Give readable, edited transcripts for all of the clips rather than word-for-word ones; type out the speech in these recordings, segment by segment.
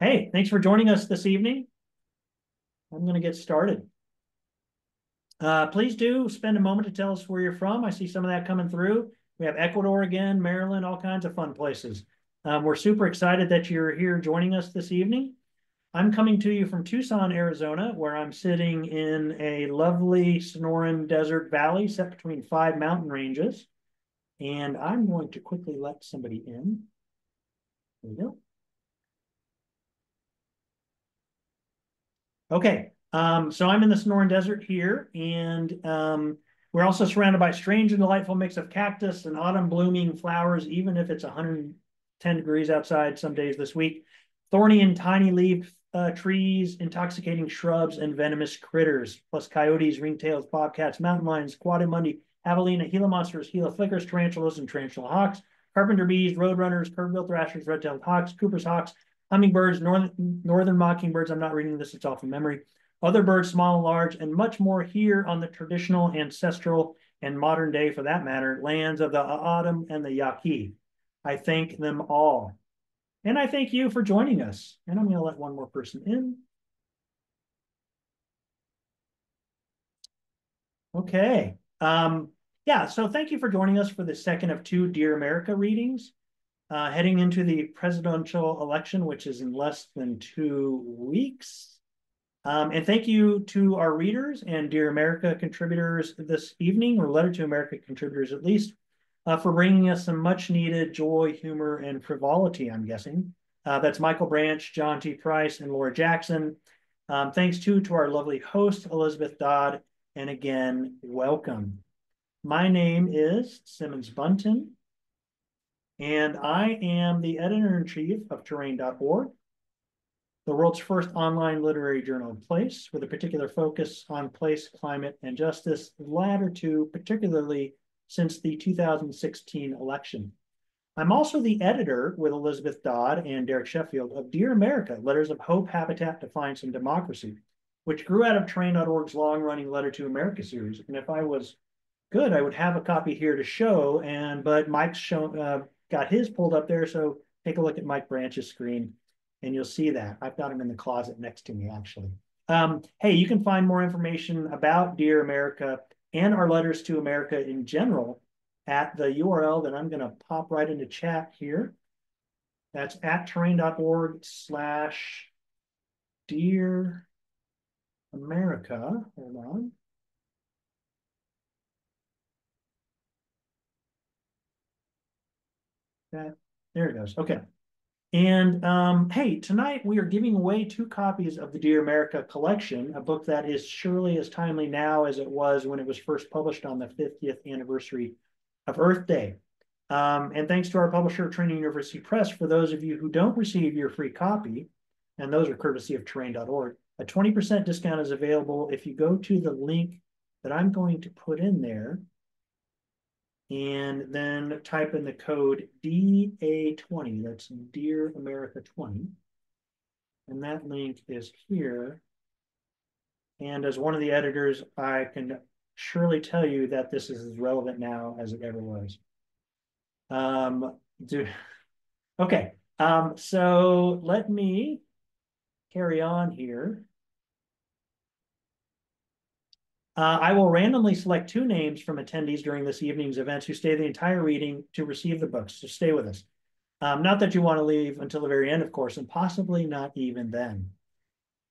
Hey, thanks for joining us this evening. I'm going to get started. Please do spend a moment to tell us where you're from. I see some of that coming through. We have Ecuador again, Maryland, all kinds of fun places. We're super excited that you're here joining us this evening. I'm coming to you from Tucson, Arizona, where I'm sitting in a lovely Sonoran Desert Valley set between five mountain ranges. And I'm going to quickly let somebody in. There we go. Okay, so I'm in the Sonoran Desert here, and we're also surrounded by a strange and delightful mix of cactus and autumn blooming flowers, even if it's 110 degrees outside some days this week. Thorny and tiny leaved trees, intoxicating shrubs, and venomous critters, plus coyotes, ringtails, bobcats, mountain lions, quadrimundi, javelina, Gila monsters, Gila flickers, tarantulas, and tarantula hawks, carpenter bees, roadrunners, curve-billed thrashers, red-tailed hawks, Cooper's hawks, hummingbirds, northern mockingbirds. I'm not reading this, it's all from memory. Other birds, small and large, and much more here on the traditional, ancestral, and modern day, for that matter, lands of the A'adam and the Yaqui. I thank them all. And I thank you for joining us. And I'm going to let one more person in. Okay. Yeah, so thank you for joining us for the second of two Dear America readings. Heading into the presidential election, which is in less than 2 weeks. And thank you to our readers and Dear America contributors this evening, or Letter to America contributors at least, for bringing us some much needed joy, humor, and frivolity, I'm guessing. That's Michael Branch, John T. Price, and Laura Jackson. Thanks too to our lovely host, Elizabeth Dodd. And again, welcome. My name is Simmons Bunton, and I am the editor-in-chief of Terrain.org, the world's first online literary journal of place, with a particular focus on place, climate, and justice, the latter two particularly since the 2016 election. I'm also the editor with Elizabeth Dodd and Derek Sheffield of Dear America, Letters of Hope, Habitat, Defiance, and Democracy, which grew out of Terrain.org's long-running Letter to America series. And if I was good, I would have a copy here to show, but Mike's got his pulled up there, so take a look at Mike Branch's screen and you'll see that. I've got him in the closet next to me, actually. Hey, you can find more information about Dear America and our letters to America in general at the URL that I'm going to pop right into chat here. That's at terrain.org/Dear America. Hold on. There it goes. Okay. And hey, tonight we are giving away 2 copies of the Dear America collection, a book that is surely as timely now as it was when it was first published on the 50th anniversary of Earth Day. And thanks to our publisher, Trinity University Press, for those of you who don't receive your free copy, and those are courtesy of terrain.org, a 20% discount is available if you go to the link that I'm going to put in there and then type in the code DA20. That's Dear America 20. And that link is here. And as one of the editors, I can surely tell you that this is as relevant now as it ever was. Do, okay, so let me carry on here. I will randomly select 2 names from attendees during this evening's events who stay the entire reading to receive the books. So stay with us. Not that you want to leave until the very end, of course, and possibly not even then.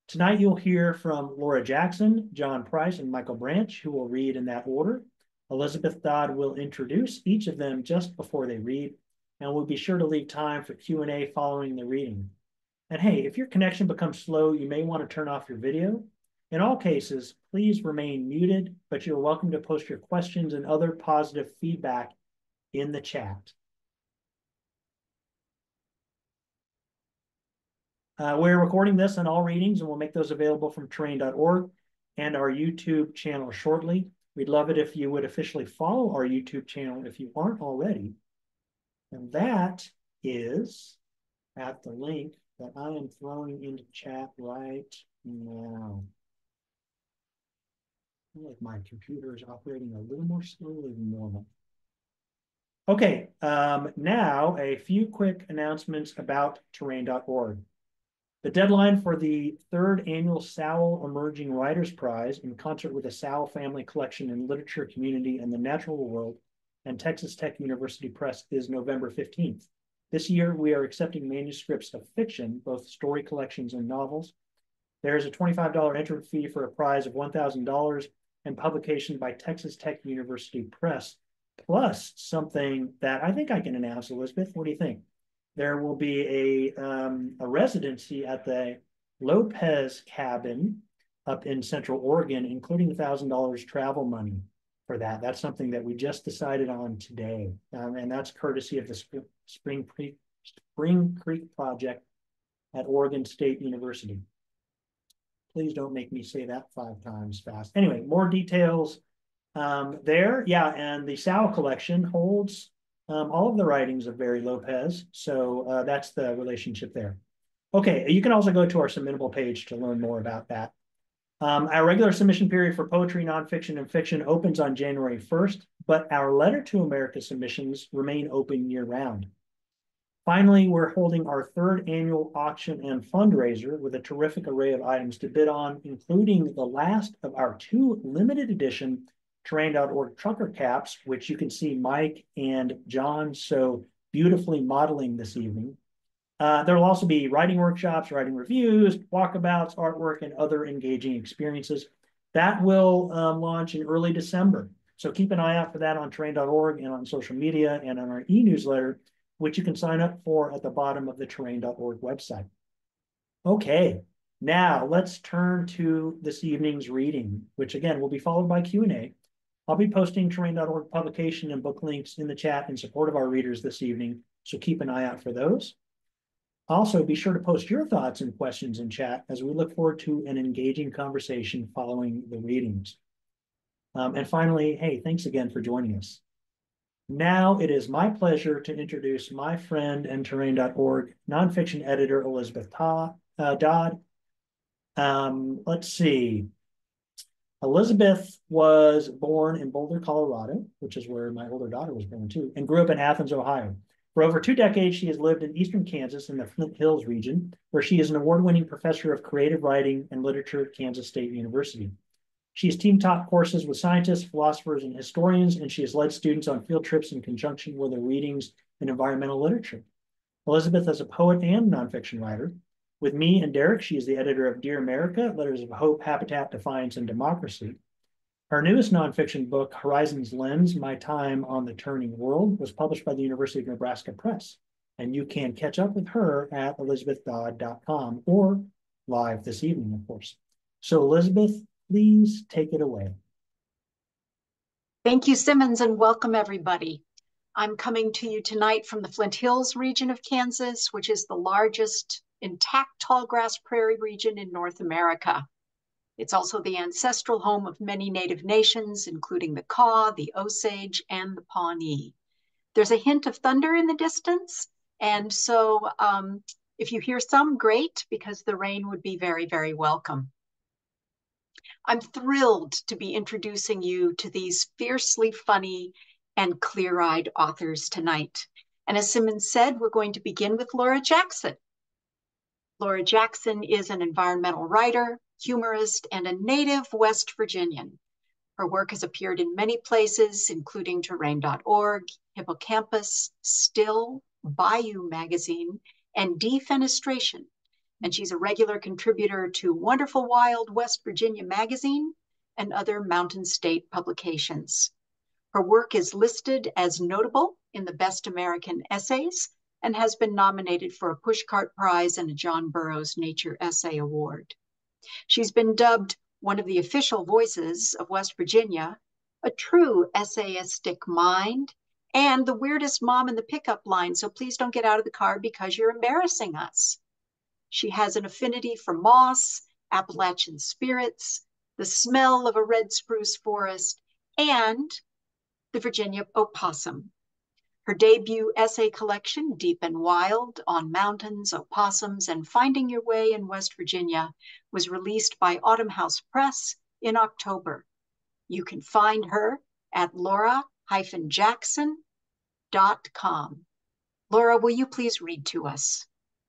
Tonight, you'll hear from Laura Jackson, John Price, and Michael Branch, who will read in that order. Elizabeth Dodd will introduce each of them just before they read, and we'll be sure to leave time for Q&A following the reading. And hey, if your connection becomes slow, you may want to turn off your video. In all cases, please remain muted, but you're welcome to post your questions and other positive feedback in the chat. We're recording this and all readings, and we'll make those available from terrain.org and our YouTube channel shortly. We'd love it if you would officially follow our YouTube channel if you aren't already. And that is at the link that I am throwing into chat right now. I feel like my computer is operating a little more slowly than normal. Okay, now a few quick announcements about terrain.org. The deadline for the third annual Sowell Emerging Writers Prize, in concert with the Sowell Family Collection in Literature, Community, and the Natural World, and Texas Tech University Press, is November 15th. This year, we are accepting manuscripts of fiction, both story collections and novels. There is a $25 entry fee for a prize of $1,000 and publication by Texas Tech University Press, plus something that I think I can announce, Elizabeth. What do you think? There will be a residency at the Lopez Cabin up in Central Oregon, including $1,000 travel money for that. That's something that we just decided on today. And that's courtesy of the Spring Creek Project at Oregon State University. Please don't make me say that 5 times fast. Anyway, more details there. Yeah, and the Sowell collection holds all of the writings of Barry Lopez. So that's the relationship there. Okay, you can also go to our submittable page to learn more about that. Our regular submission period for poetry, nonfiction, and fiction opens on January 1st, but our Letter to America submissions remain open year-round. Finally, we're holding our 3rd annual auction and fundraiser with a terrific array of items to bid on, including the last of our 2 limited edition Terrain.org trucker caps, which you can see Mike and John so beautifully modeling this evening. There will also be writing workshops, writing reviews, walkabouts, artwork, and other engaging experiences. That will launch in early December. So keep an eye out for that on Terrain.org and on social media and on our e-newsletter, which you can sign up for at the bottom of the Terrain.org website. Okay, now let's turn to this evening's reading, which again will be followed by Q&A. I'll be posting Terrain.org publication and book links in the chat in support of our readers this evening, so keep an eye out for those. Also, be sure to post your thoughts and questions in chat as we look forward to an engaging conversation following the readings. And finally, hey, thanks again for joining us. Now it is my pleasure to introduce my friend and Terrain.org nonfiction editor, Elizabeth Dodd. Let's see. Elizabeth was born in Boulder, Colorado, which is where my older daughter was born too, and grew up in Athens, Ohio. For over 2 decades, she has lived in eastern Kansas in the Flint Hills region, where she is an award-winning professor of creative writing and literature at Kansas State University. She has team-taught courses with scientists, philosophers, and historians, and she has led students on field trips in conjunction with their readings in environmental literature. Elizabeth is a poet and nonfiction writer. With me and Derek, she is the editor of Dear America, Letters of Hope, Habitat, Defiance, and Democracy. Her newest nonfiction book, Horizons Lens, My Time on the Turning World, was published by the University of Nebraska Press. And you can catch up with her at elizabethdodd.com or live this evening, of course. So Elizabeth, please take it away. Thank you, Simmons, and welcome everybody. I'm coming to you tonight from the Flint Hills region of Kansas, which is the largest intact tallgrass prairie region in North America. It's also the ancestral home of many native nations, including the Kaw, the Osage, and the Pawnee. There's a hint of thunder in the distance, and so if you hear some, great, because the rain would be very, very welcome. I'm thrilled to be introducing you to these fiercely funny and clear-eyed authors tonight. And as Simmons said, we're going to begin with Laura Jackson. Laura Jackson is an environmental writer, humorist, and a native West Virginian. Her work has appeared in many places, including Terrain.org, Hippocampus, Still, Bayou Magazine, and Defenestration. And she's a regular contributor to Wonderful Wild West Virginia Magazine and other Mountain State publications. Her work is listed as notable in the Best American Essays and has been nominated for a Pushcart Prize and a John Burroughs Nature Essay Award. She's been dubbed one of the official voices of West Virginia, a true essayistic mind, and the weirdest mom in the pickup line, so please don't get out of the car because you're embarrassing us. She has an affinity for moss, Appalachian spirits, the smell of a red spruce forest, and the Virginia opossum. Her debut essay collection, Deep and Wild, On Mountains, Opossums, and Finding Your Way in West Virginia, was released by Autumn House Press in October. You can find her at laura-jackson.com. Laura, will you please read to us?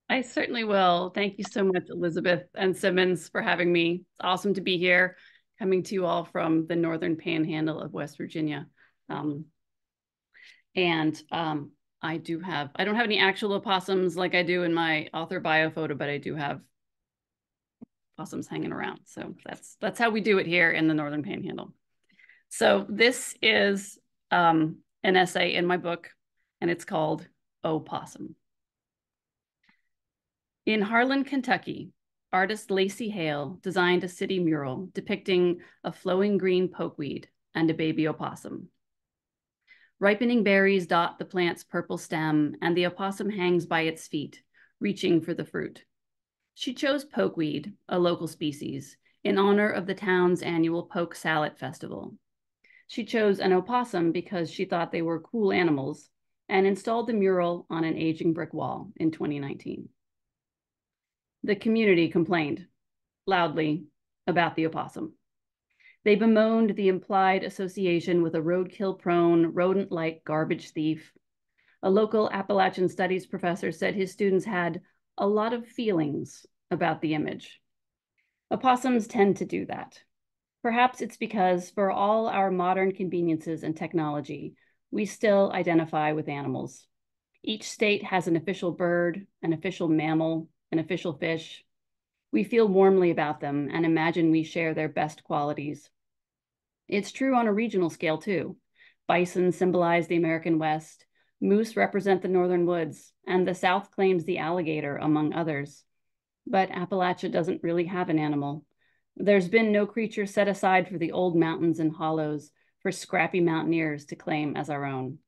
I certainly will. Thank you so much, Elizabeth and Simmons, for having me. It's awesome to be here, coming to you all from the northern panhandle of West Virginia. I don't have any actual opossums like I do in my author bio photo, but I do have opossums hanging around. So that's how we do it here in the northern panhandle. So this is an essay in my book, and it's called Opossum. In Harlan, Kentucky, artist Lacey Hale designed a city mural depicting a flowing green pokeweed and a baby opossum. Ripening berries dot the plant's purple stem, and the opossum hangs by its feet, reaching for the fruit. She chose pokeweed, a local species, in honor of the town's annual Poke Salad Festival. She chose an opossum because she thought they were cool animals and installed the mural on an aging brick wall in 2019. The community complained loudly about the opossum. They bemoaned the implied association with a roadkill-prone, rodent-like garbage thief. A local Appalachian Studies professor said his students had a lot of feelings about the image. Opossums tend to do that. Perhaps it's because for all our modern conveniences and technology, we still identify with animals. Each state has an official bird, an official mammal, an official fish. We feel warmly about them and imagine we share their best qualities. It's true on a regional scale too. Bison symbolize the American West, moose represent the northern woods, and the South claims the alligator, among others. But Appalachia doesn't really have an animal. There's been no creature set aside for the old mountains and hollows for scrappy mountaineers to claim as our own.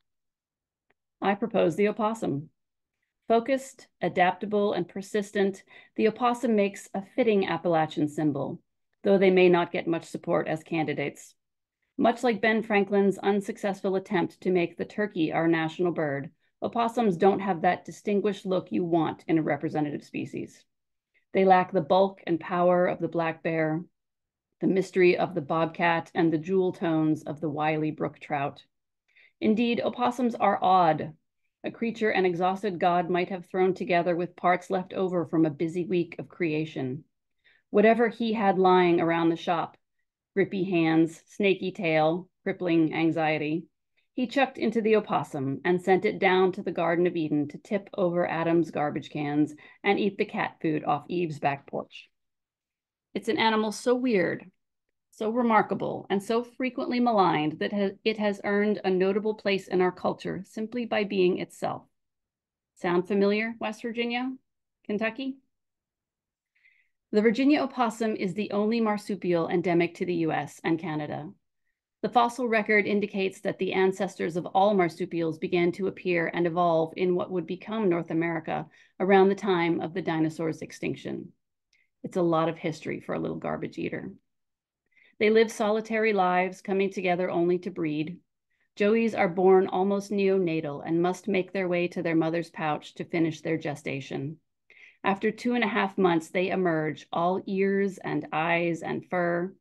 I propose the opossum. Focused, adaptable, and persistent, the opossum makes a fitting Appalachian symbol, though they may not get much support as candidates. Much like Ben Franklin's unsuccessful attempt to make the turkey our national bird, opossums don't have that distinguished look you want in a representative species. They lack the bulk and power of the black bear, the mystery of the bobcat, and the jewel tones of the wily brook trout. Indeed, opossums are odd, a creature an exhausted god might have thrown together with parts left over from a busy week of creation. Whatever he had lying around the shop, grippy hands, snaky tail, crippling anxiety, he chucked into the opossum and sent it down to the Garden of Eden to tip over Adam's garbage cans and eat the cat food off Eve's back porch. It's an animal so weird, so remarkable, and so frequently maligned that it has earned a notable place in our culture simply by being itself. Sound familiar, West Virginia, Kentucky? The Virginia opossum is the only marsupial endemic to the US and Canada. The fossil record indicates that the ancestors of all marsupials began to appear and evolve in what would become North America around the time of the dinosaurs' extinction. It's a lot of history for a little garbage eater. They live solitary lives, coming together only to breed. Joeys are born almost neonatal and must make their way to their mother's pouch to finish their gestation. After 2.5 months, they emerge, all ears and eyes and fur.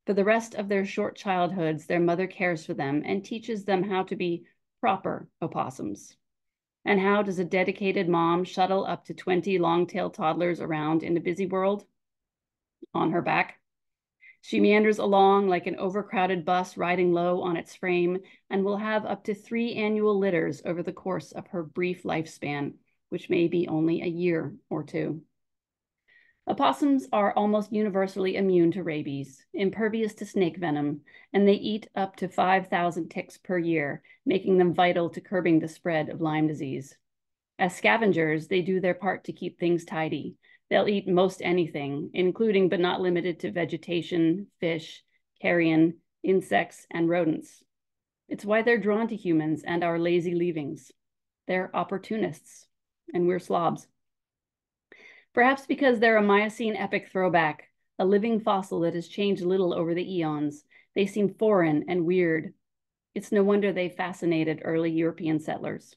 For the rest of their short childhoods, their mother cares for them and teaches them how to be proper opossums. And how does a dedicated mom shuttle up to 20 long-tailed toddlers around in a busy world? On her back. She meanders along like an overcrowded bus riding low on its frame and will have up to 3 annual litters over the course of her brief lifespan, which may be only a year or 2. Opossums are almost universally immune to rabies, impervious to snake venom, and they eat up to 5,000 ticks per year, making them vital to curbing the spread of Lyme disease. As scavengers, they do their part to keep things tidy. They'll eat most anything, including but not limited to vegetation, fish, carrion, insects, and rodents. It's why they're drawn to humans and our lazy leavings. They're opportunists, and we're slobs. Perhaps because they're a Miocene epoch throwback, a living fossil that has changed little over the eons, they seem foreign and weird. It's no wonder they fascinated early European settlers.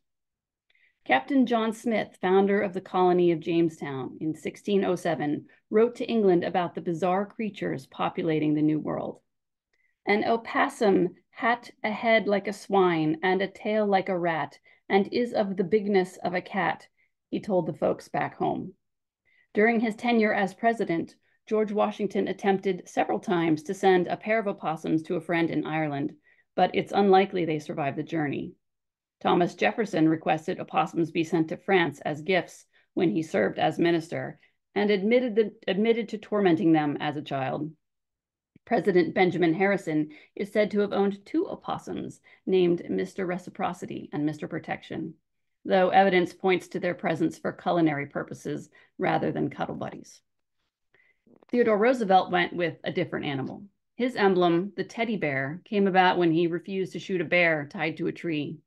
Captain John Smith, founder of the colony of Jamestown in 1607, wrote to England about the bizarre creatures populating the New World. An opossum hath a head like a swine and a tail like a rat, and is of the bigness of a cat. he told the folks back home. During his tenure as president, George Washington attempted several times to send a pair of opossums to a friend in Ireland, but it's unlikely they survived the journey. Thomas Jefferson requested opossums be sent to France as gifts when he served as minister, and admitted to tormenting them as a child. President Benjamin Harrison is said to have owned 2 opossums named Mr. Reciprocity and Mr. Protection, though evidence points to their presence for culinary purposes rather than cuddle buddies. Theodore Roosevelt went with a different animal. His emblem, the teddy bear, came about when he refused to shoot a bear tied to a tree.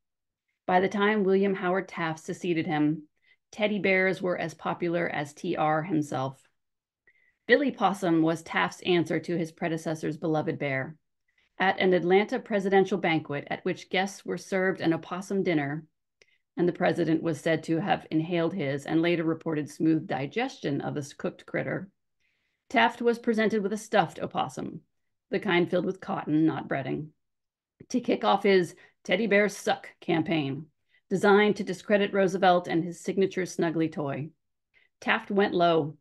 By the time William Howard Taft succeeded him, teddy bears were as popular as TR himself. Billy Possum was Taft's answer to his predecessor's beloved bear. At an Atlanta presidential banquet at which guests were served an opossum dinner, and the president was said to have inhaled his and later reported smooth digestion of this cooked critter, Taft was presented with a stuffed opossum, the kind filled with cotton, not breading, to kick off his Teddy Bears Suck campaign, designed to discredit Roosevelt and his signature snuggly toy. Taft went low.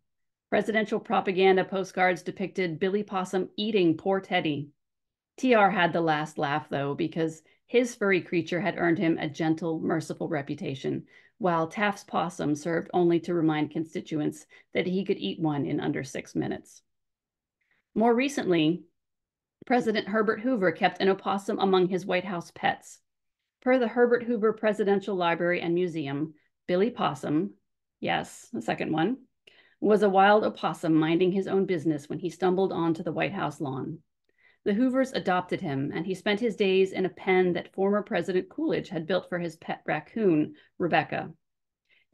Presidential propaganda postcards depicted Billy Possum eating poor Teddy. TR had the last laugh, though, because his furry creature had earned him a gentle, merciful reputation, while Taft's possum served only to remind constituents that he could eat one in under 6 minutes. More recently, President Herbert Hoover kept an opossum among his White House pets. Per the Herbert Hoover Presidential Library and Museum, Billy Possum, yes, the second one, was a wild opossum minding his own business when he stumbled onto the White House lawn. The Hoovers adopted him, and he spent his days in a pen that former President Coolidge had built for his pet raccoon, Rebecca.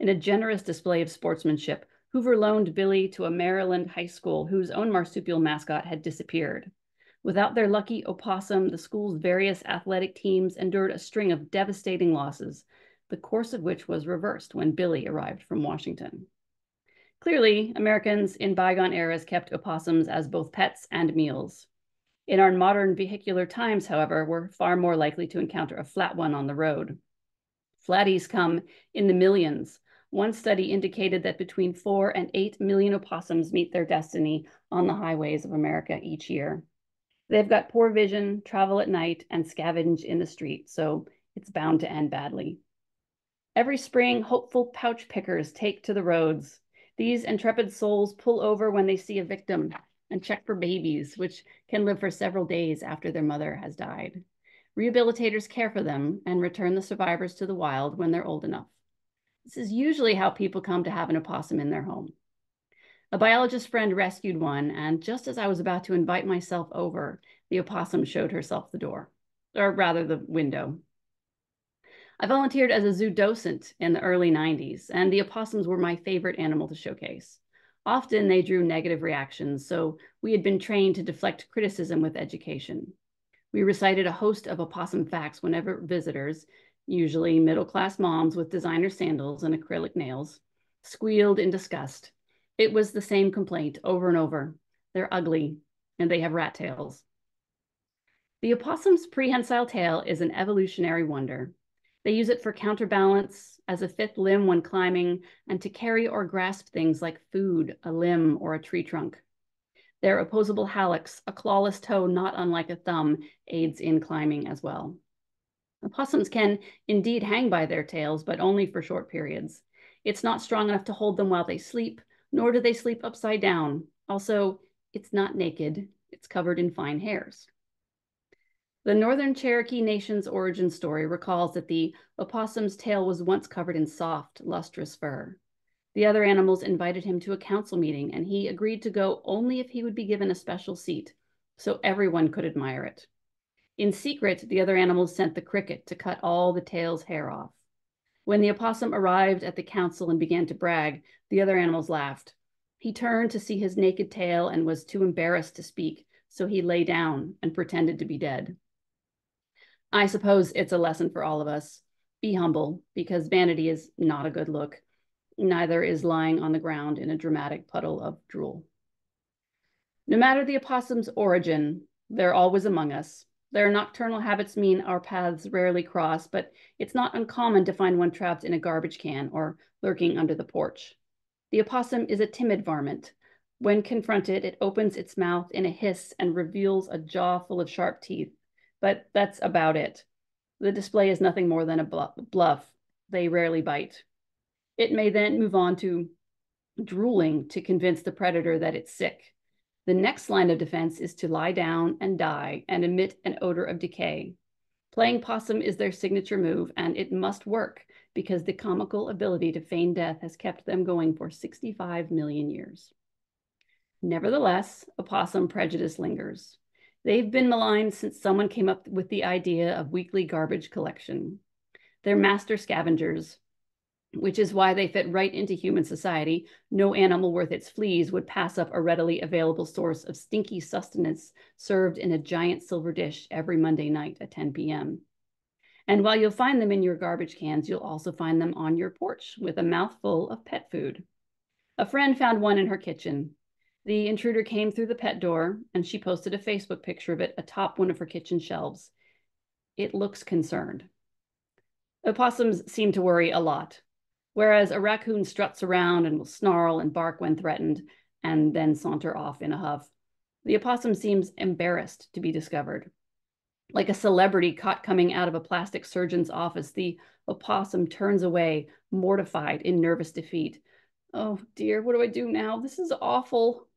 In a generous display of sportsmanship, Hoover loaned Billy to a Maryland high school whose own marsupial mascot had disappeared. Without their lucky opossum, the school's various athletic teams endured a string of devastating losses, the course of which was reversed when Billy arrived from Washington. Clearly, Americans in bygone eras kept opossums as both pets and meals. In our modern vehicular times, however, we're far more likely to encounter a flat one on the road. Flatties come in the millions. One study indicated that between 4 and 8 million opossums meet their destiny on the highways of America each year. They've got poor vision, travel at night, and scavenge in the street, so it's bound to end badly. Every spring, hopeful pouch pickers take to the roads. These intrepid souls pull over when they see a victim and check for babies, which can live for several days after their mother has died. Rehabilitators care for them and return the survivors to the wild when they're old enough. This is usually how people come to have an opossum in their home. A biologist friend rescued one, and just as I was about to invite myself over, the opossum showed herself the door, or rather the window. I volunteered as a zoo docent in the early 90s, and the opossums were my favorite animal to showcase. Often they drew negative reactions, so we had been trained to deflect criticism with education. We recited a host of opossum facts whenever visitors, usually middle-class moms with designer sandals and acrylic nails, squealed in disgust. It was the same complaint over and over. They're ugly, and they have rat tails. The opossum's prehensile tail is an evolutionary wonder. They use it for counterbalance, as a fifth limb when climbing, and to carry or grasp things like food, a limb, or a tree trunk. Their opposable hallux, a clawless toe not unlike a thumb, aids in climbing as well. Opossums can indeed hang by their tails, but only for short periods. It's not strong enough to hold them while they sleep, nor do they sleep upside down. Also, it's not naked. It's covered in fine hairs. The Northern Cherokee Nation's origin story recalls that the opossum's tail was once covered in soft, lustrous fur. The other animals invited him to a council meeting, and he agreed to go only if he would be given a special seat, so everyone could admire it. In secret, the other animals sent the cricket to cut all the tail's hair off. When the opossum arrived at the council and began to brag, the other animals laughed. He turned to see his naked tail and was too embarrassed to speak, so he lay down and pretended to be dead. I suppose it's a lesson for all of us. Be humble, because vanity is not a good look. Neither is lying on the ground in a dramatic puddle of drool. No matter the opossum's origin, they're always among us, Their nocturnal habits mean our paths rarely cross, but it's not uncommon to find one trapped in a garbage can or lurking under the porch. The opossum is a timid varmint. When confronted, it opens its mouth in a hiss and reveals a jaw full of sharp teeth, but that's about it. The display is nothing more than a bluff. They rarely bite. It may then move on to drooling to convince the predator that it's sick. The next line of defense is to lie down and die and emit an odor of decay. Playing possum is their signature move, and it must work because the comical ability to feign death has kept them going for 65 million years. Nevertheless, opossum prejudice lingers. They've been maligned since someone came up with the idea of weekly garbage collection. They're master scavengers, which is why they fit right into human society. No animal worth its fleas would pass up a readily available source of stinky sustenance served in a giant silver dish every Monday night at 10 p.m. And while you'll find them in your garbage cans, you'll also find them on your porch with a mouthful of pet food. A friend found one in her kitchen. The intruder came through the pet door, and she posted a Facebook picture of it atop one of her kitchen shelves. It looks concerned. Opossums seem to worry a lot. Whereas a raccoon struts around and will snarl and bark when threatened, and then saunter off in a huff, the opossum seems embarrassed to be discovered. Like a celebrity caught coming out of a plastic surgeon's office, the opossum turns away, mortified in nervous defeat. Oh dear, what do I do now? This is awful.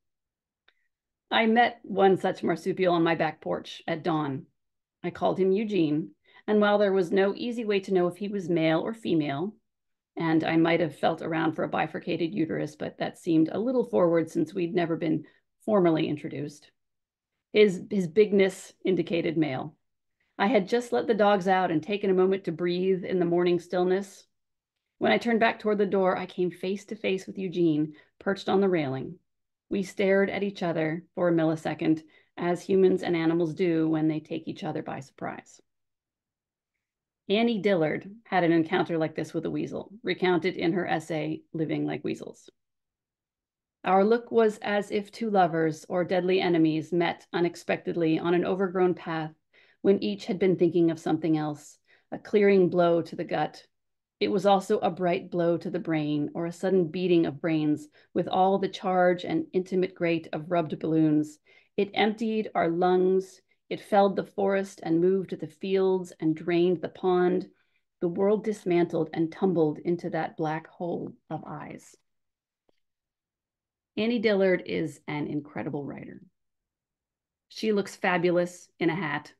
I met one such marsupial on my back porch at dawn. I called him Eugene, and while there was no easy way to know if he was male or female, and I might have felt around for a bifurcated uterus, but that seemed a little forward since we'd never been formally introduced. His bigness indicated male. I had just let the dogs out and taken a moment to breathe in the morning stillness. When I turned back toward the door, I came face to face with Eugene, perched on the railing. We stared at each other for a millisecond, as humans and animals do when they take each other by surprise. Annie Dillard had an encounter like this with a weasel, recounted in her essay, Living Like Weasels. Our look was as if two lovers or deadly enemies met unexpectedly on an overgrown path when each had been thinking of something else, a clearing blow to the gut. It was also a bright blow to the brain, or a sudden beating of brains with all the charge and intimate grate of rubbed balloons. It emptied our lungs. It felled the forest and moved the fields and drained the pond. The world dismantled and tumbled into that black hole of eyes. Annie Dillard is an incredible writer. She looks fabulous in a hat,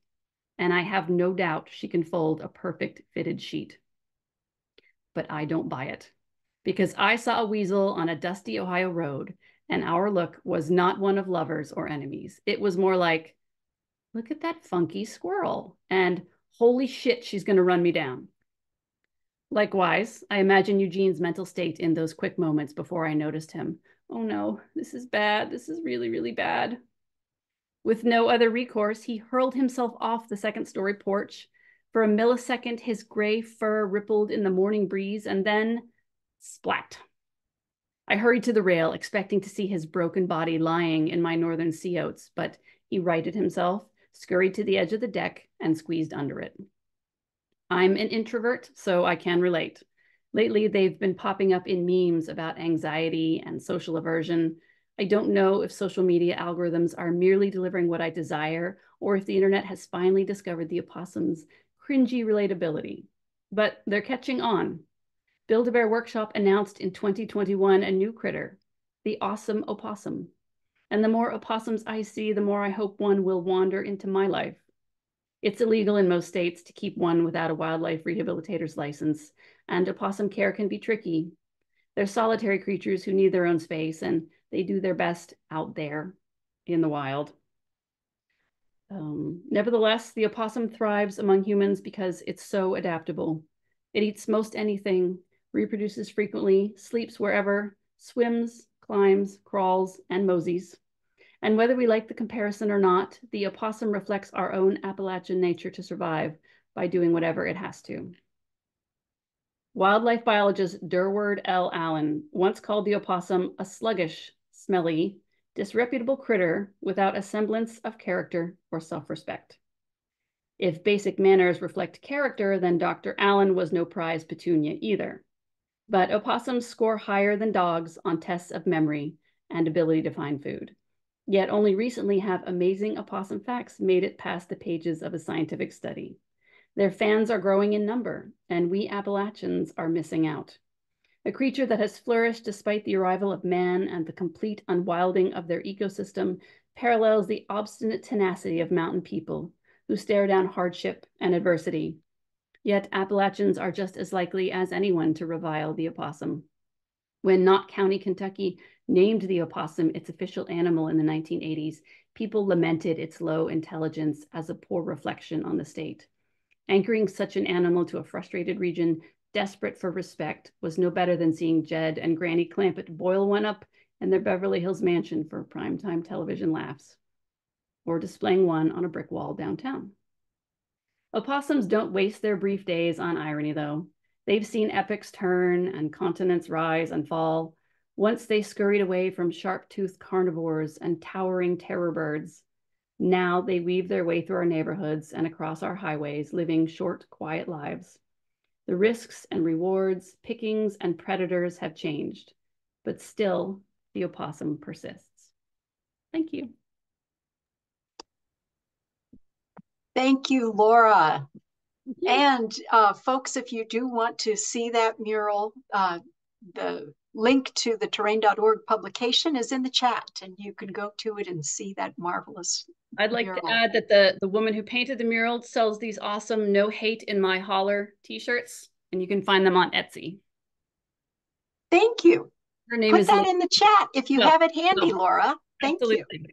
and I have no doubt she can fold a perfect fitted sheet. But I don't buy it, because I saw a weasel on a dusty Ohio road, and our look was not one of lovers or enemies. It was more like, look at that funky squirrel, and holy shit, she's going to run me down. Likewise, I imagine Eugene's mental state in those quick moments before I noticed him. Oh no, this is bad. This is really, really bad. With no other recourse, he hurled himself off the second-story porch. For a millisecond, his gray fur rippled in the morning breeze, and then splat. I hurried to the rail, expecting to see his broken body lying in my northern sea oats, but he righted himself, scurried to the edge of the deck, and squeezed under it. I'm an introvert, so I can relate. Lately, they've been popping up in memes about anxiety and social aversion. I don't know if social media algorithms are merely delivering what I desire, or if the internet has finally discovered the opossum's cringy relatability, but they're catching on. Build-A-Bear Workshop announced in 2021 a new critter, the awesome opossum. And the more opossums I see, the more I hope one will wander into my life. It's illegal in most states to keep one without a wildlife rehabilitator's license, and opossum care can be tricky. They're solitary creatures who need their own space, and they do their best out there in the wild. Nevertheless, the opossum thrives among humans because it's so adaptable. It eats most anything, reproduces frequently, sleeps wherever, swims, climbs, crawls, and moseys. And whether we like the comparison or not, the opossum reflects our own Appalachian nature to survive by doing whatever it has to. Wildlife biologist Durward L. Allen once called the opossum a sluggish, smelly, disreputable critter without a semblance of character or self-respect. If basic manners reflect character, then Dr. Allen was no prize petunia either. But opossums score higher than dogs on tests of memory and ability to find food. Yet only recently have amazing opossum facts made it past the pages of a scientific study. Their fans are growing in number, and we Appalachians are missing out. A creature that has flourished despite the arrival of man and the complete unwilding of their ecosystem parallels the obstinate tenacity of mountain people who stare down hardship and adversity. Yet Appalachians are just as likely as anyone to revile the opossum. When Knott County, Kentucky named the opossum its official animal in the 1980s, people lamented its low intelligence as a poor reflection on the state. Anchoring such an animal to a frustrated region desperate for respect was no better than seeing Jed and Granny Clampett boil one up in their Beverly Hills mansion for primetime television laughs, or displaying one on a brick wall downtown. Opossums don't waste their brief days on irony, though. They've seen epics turn and continents rise and fall. Once they scurried away from sharp-toothed carnivores and towering terror birds. Now they weave their way through our neighborhoods and across our highways, living short, quiet lives. The risks and rewards, pickings and predators have changed, but still the opossum persists. Thank you. Thank you, Laura. And folks, if you do want to see that mural, the link to the terrain.org publication is in the chat, and you can go to it and see that marvelous I'd like mural. to add that the woman who painted the mural sells these awesome "No Hate in My Holler" t-shirts, and you can find them on Etsy. Thank you. Her name Put is that in the chat if you have it handy, Laura. Thank Absolutely. you.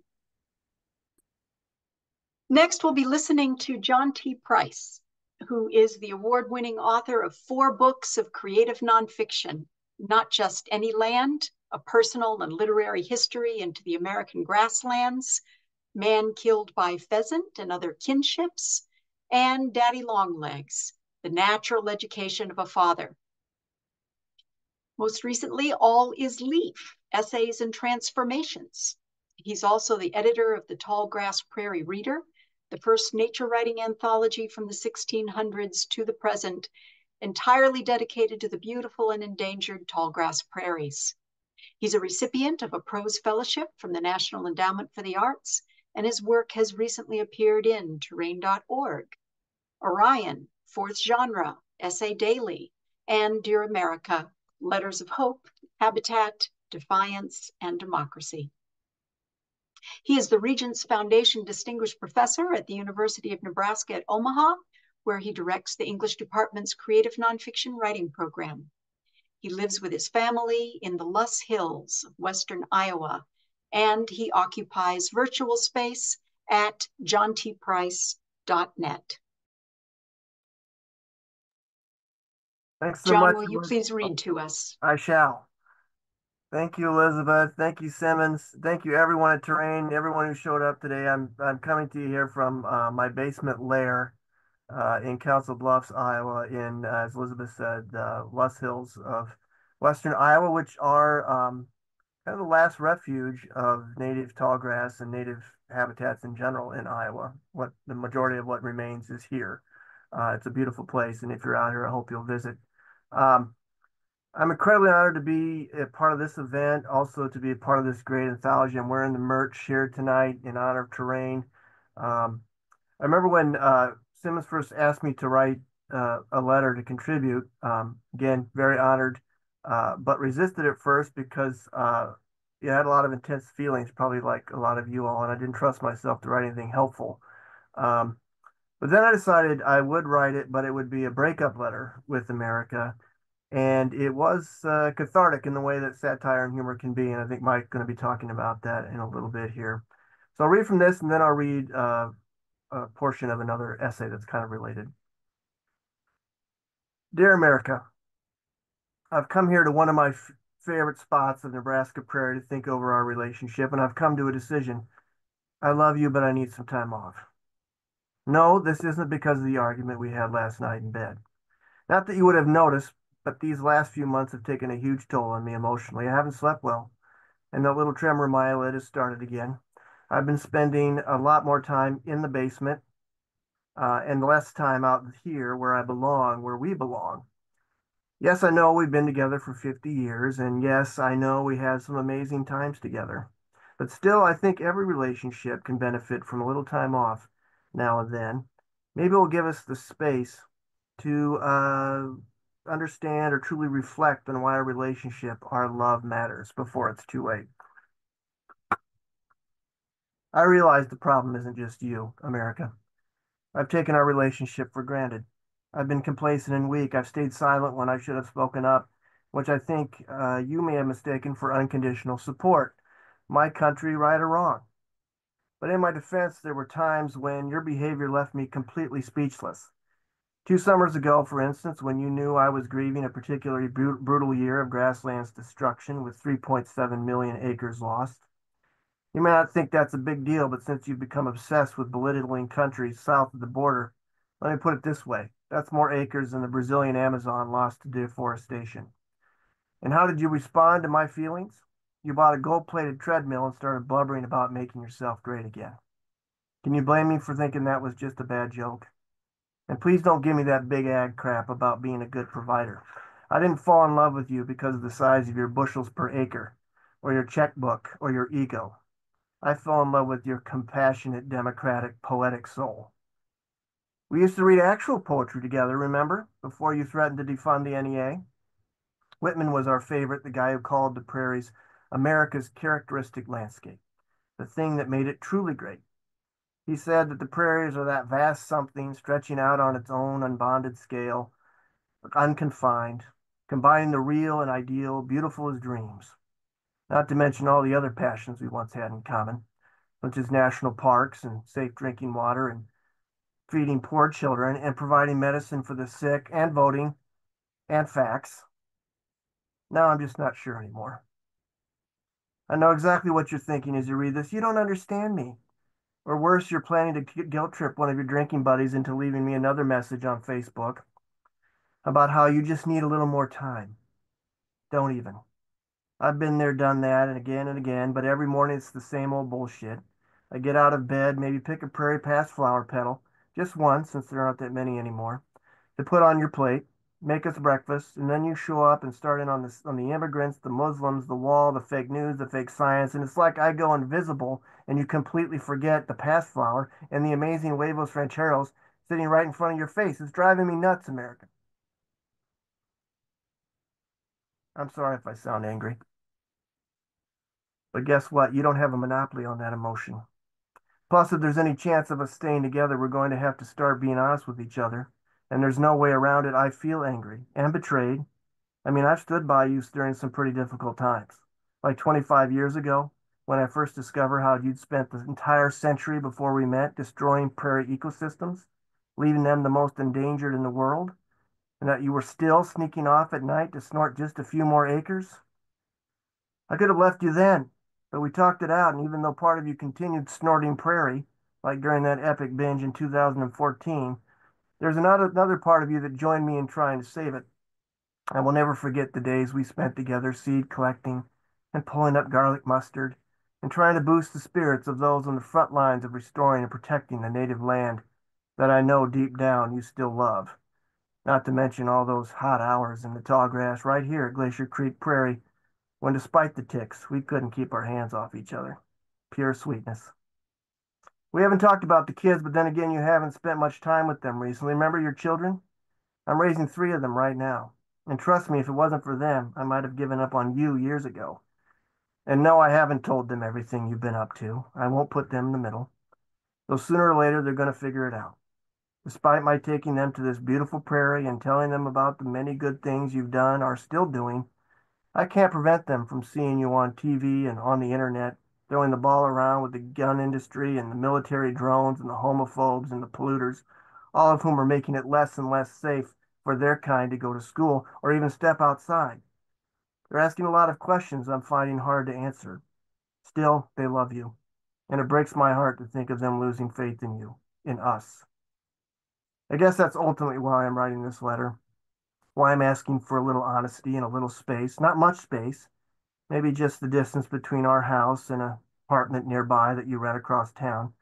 Next, we'll be listening to John T. Price, who is the award-winning author of 4 books of creative nonfiction, Not Just Any Land, A Personal and Literary History into the American Grasslands, Man Killed by Pheasant and Other Kinships, and Daddy Longlegs, The Natural Education of a Father. Most recently, All Is Leaf, Essays and Transformations. He's also the editor of the Tallgrass Prairie Reader, the first nature writing anthology from the 1600s to the present, entirely dedicated to the beautiful and endangered tallgrass prairies. He's a recipient of a prose fellowship from the National Endowment for the Arts, and his work has recently appeared in terrain.org, Orion, Fourth Genre, Essay Daily, and Dear America, Letters of Hope, Habitat, Defiance, and Democracy. He is the Regents Foundation Distinguished Professor at the University of Nebraska at Omaha, where he directs the English Department's Creative Nonfiction Writing Program. He lives with his family in the Luss Hills of Western Iowa, and he occupies virtual space at johntprice.net. Thanks so John, much. will you please read to us? I shall. Thank you, Elizabeth. Thank you, Simmons. Thank you, everyone at Terrain, everyone who showed up today. I'm coming to you here from my basement lair in Council Bluffs, Iowa, in, as Elizabeth said, Luss Hills of Western Iowa, which are kind of the last refuge of native tallgrass and native habitats in general in Iowa. What the majority of what remains is here. It's a beautiful place, and if you're out here, I hope you'll visit. I'm incredibly honored to be a part of this event, also to be a part of this great anthology. I'm wearing the merch here tonight in honor of Terrain. I remember when Simmons first asked me to write a letter to contribute. Again, very honored, but resisted at first because I had a lot of intense feelings, probably like a lot of you all, and I didn't trust myself to write anything helpful. But then I decided I would write it, but it would be a breakup letter with America. And it was cathartic in the way that satire and humor can be. And I think Mike's going to be talking about that in a little bit here. So I'll read from this, and then I'll read a portion of another essay that's kind of related. Dear America, I've come here to one of my favorite spots of Nebraska prairie to think over our relationship, and I've come to a decision. I love you, but I need some time off. No, this isn't because of the argument we had last night in bed. Not that you would have noticed, but these last few months have taken a huge toll on me emotionally. I haven't slept well, and that little tremor in my eyelid has started again. I've been spending a lot more time in the basement, and less time out here where I belong, where we belong. Yes, I know we've been together for 50 years, and yes, I know we had some amazing times together. But still, I think every relationship can benefit from a little time off now and then. Maybe it'll give us the space to understand or truly reflect on why our relationship, our love matters before it's too late. I realize the problem isn't just you, America. I've taken our relationship for granted. I've been complacent and weak. I've stayed silent when I should have spoken up, which I think you may have mistaken for unconditional support. My country, right or wrong. But in my defense, there were times when your behavior left me completely speechless. 2 summers ago, for instance, when you knew I was grieving a particularly brutal year of grasslands destruction with 3.7 million acres lost. You may not think that's a big deal, but since you've become obsessed with belittling countries south of the border, let me put it this way. That's more acres than the Brazilian Amazon lost to deforestation. And how did you respond to my feelings? You bought a gold-plated treadmill and started blubbering about making yourself great again. Can you blame me for thinking that was just a bad joke? And please don't give me that big ag crap about being a good provider. I didn't fall in love with you because of the size of your bushels per acre, or your checkbook, or your ego. I fell in love with your compassionate, democratic, poetic soul. We used to read actual poetry together, remember? Before you threatened to defund the NEA? Whitman was our favorite, the guy who called the prairies America's characteristic landscape, the thing that made it truly great. He said that the prairies are that vast something stretching out on its own unbounded scale, unconfined, combining the real and ideal, beautiful as dreams. Not to mention all the other passions we once had in common, such as national parks and safe drinking water and feeding poor children and providing medicine for the sick and voting and facts. Now I'm just not sure anymore. I know exactly what you're thinking as you read this. You don't understand me. Or worse, you're planning to guilt trip one of your drinking buddies into leaving me another message on Facebook about how you just need a little more time. Don't even. I've been there, done that, and again, but every morning it's the same old bullshit. I get out of bed, maybe pick a prairie pass flower petal, just one, since there aren't that many anymore, to put on your plate, make us breakfast, and then you show up and start in on the immigrants, the Muslims, the wall, the fake news, the fake science, and it's like I go invisible and you completely forget the pass flower and the amazing huevos rancheros sitting right in front of your face. It's driving me nuts, America. I'm sorry if I sound angry. But guess what? You don't have a monopoly on that emotion. Plus, if there's any chance of us staying together, we're going to have to start being honest with each other. And there's no way around it. I feel angry and betrayed. I mean, I've stood by you during some pretty difficult times. Like 25 years ago, when I first discovered how you'd spent the entire century before we met destroying prairie ecosystems, leaving them the most endangered in the world, and that you were still sneaking off at night to snort just a few more acres. I could have left you then, but we talked it out, and even though part of you continued snorting prairie, like during that epic binge in 2014, there's another part of you that joined me in trying to save it. I will never forget the days we spent together seed collecting and pulling up garlic mustard and trying to boost the spirits of those on the front lines of restoring and protecting the native land that I know deep down you still love. Not to mention all those hot hours in the tall grass right here at Glacier Creek Prairie when, despite the ticks, we couldn't keep our hands off each other. Pure sweetness. We haven't talked about the kids, but then again, you haven't spent much time with them recently. Remember your children? I'm raising 3 of them right now. And trust me, if it wasn't for them, I might have given up on you years ago. And no, I haven't told them everything you've been up to. I won't put them in the middle. Though sooner or later, they're going to figure it out. Despite my taking them to this beautiful prairie and telling them about the many good things you've done, are still doing, I can't prevent them from seeing you on TV and on the internet, throwing the ball around with the gun industry and the military drones and the homophobes and the polluters, all of whom are making it less and less safe for their kind to go to school or even step outside. They're asking a lot of questions I'm finding hard to answer. Still, they love you, and it breaks my heart to think of them losing faith in you, in us. I guess that's ultimately why I'm writing this letter, why I'm asking for a little honesty and a little space, not much space, maybe just the distance between our house and an apartment nearby that you rent across town,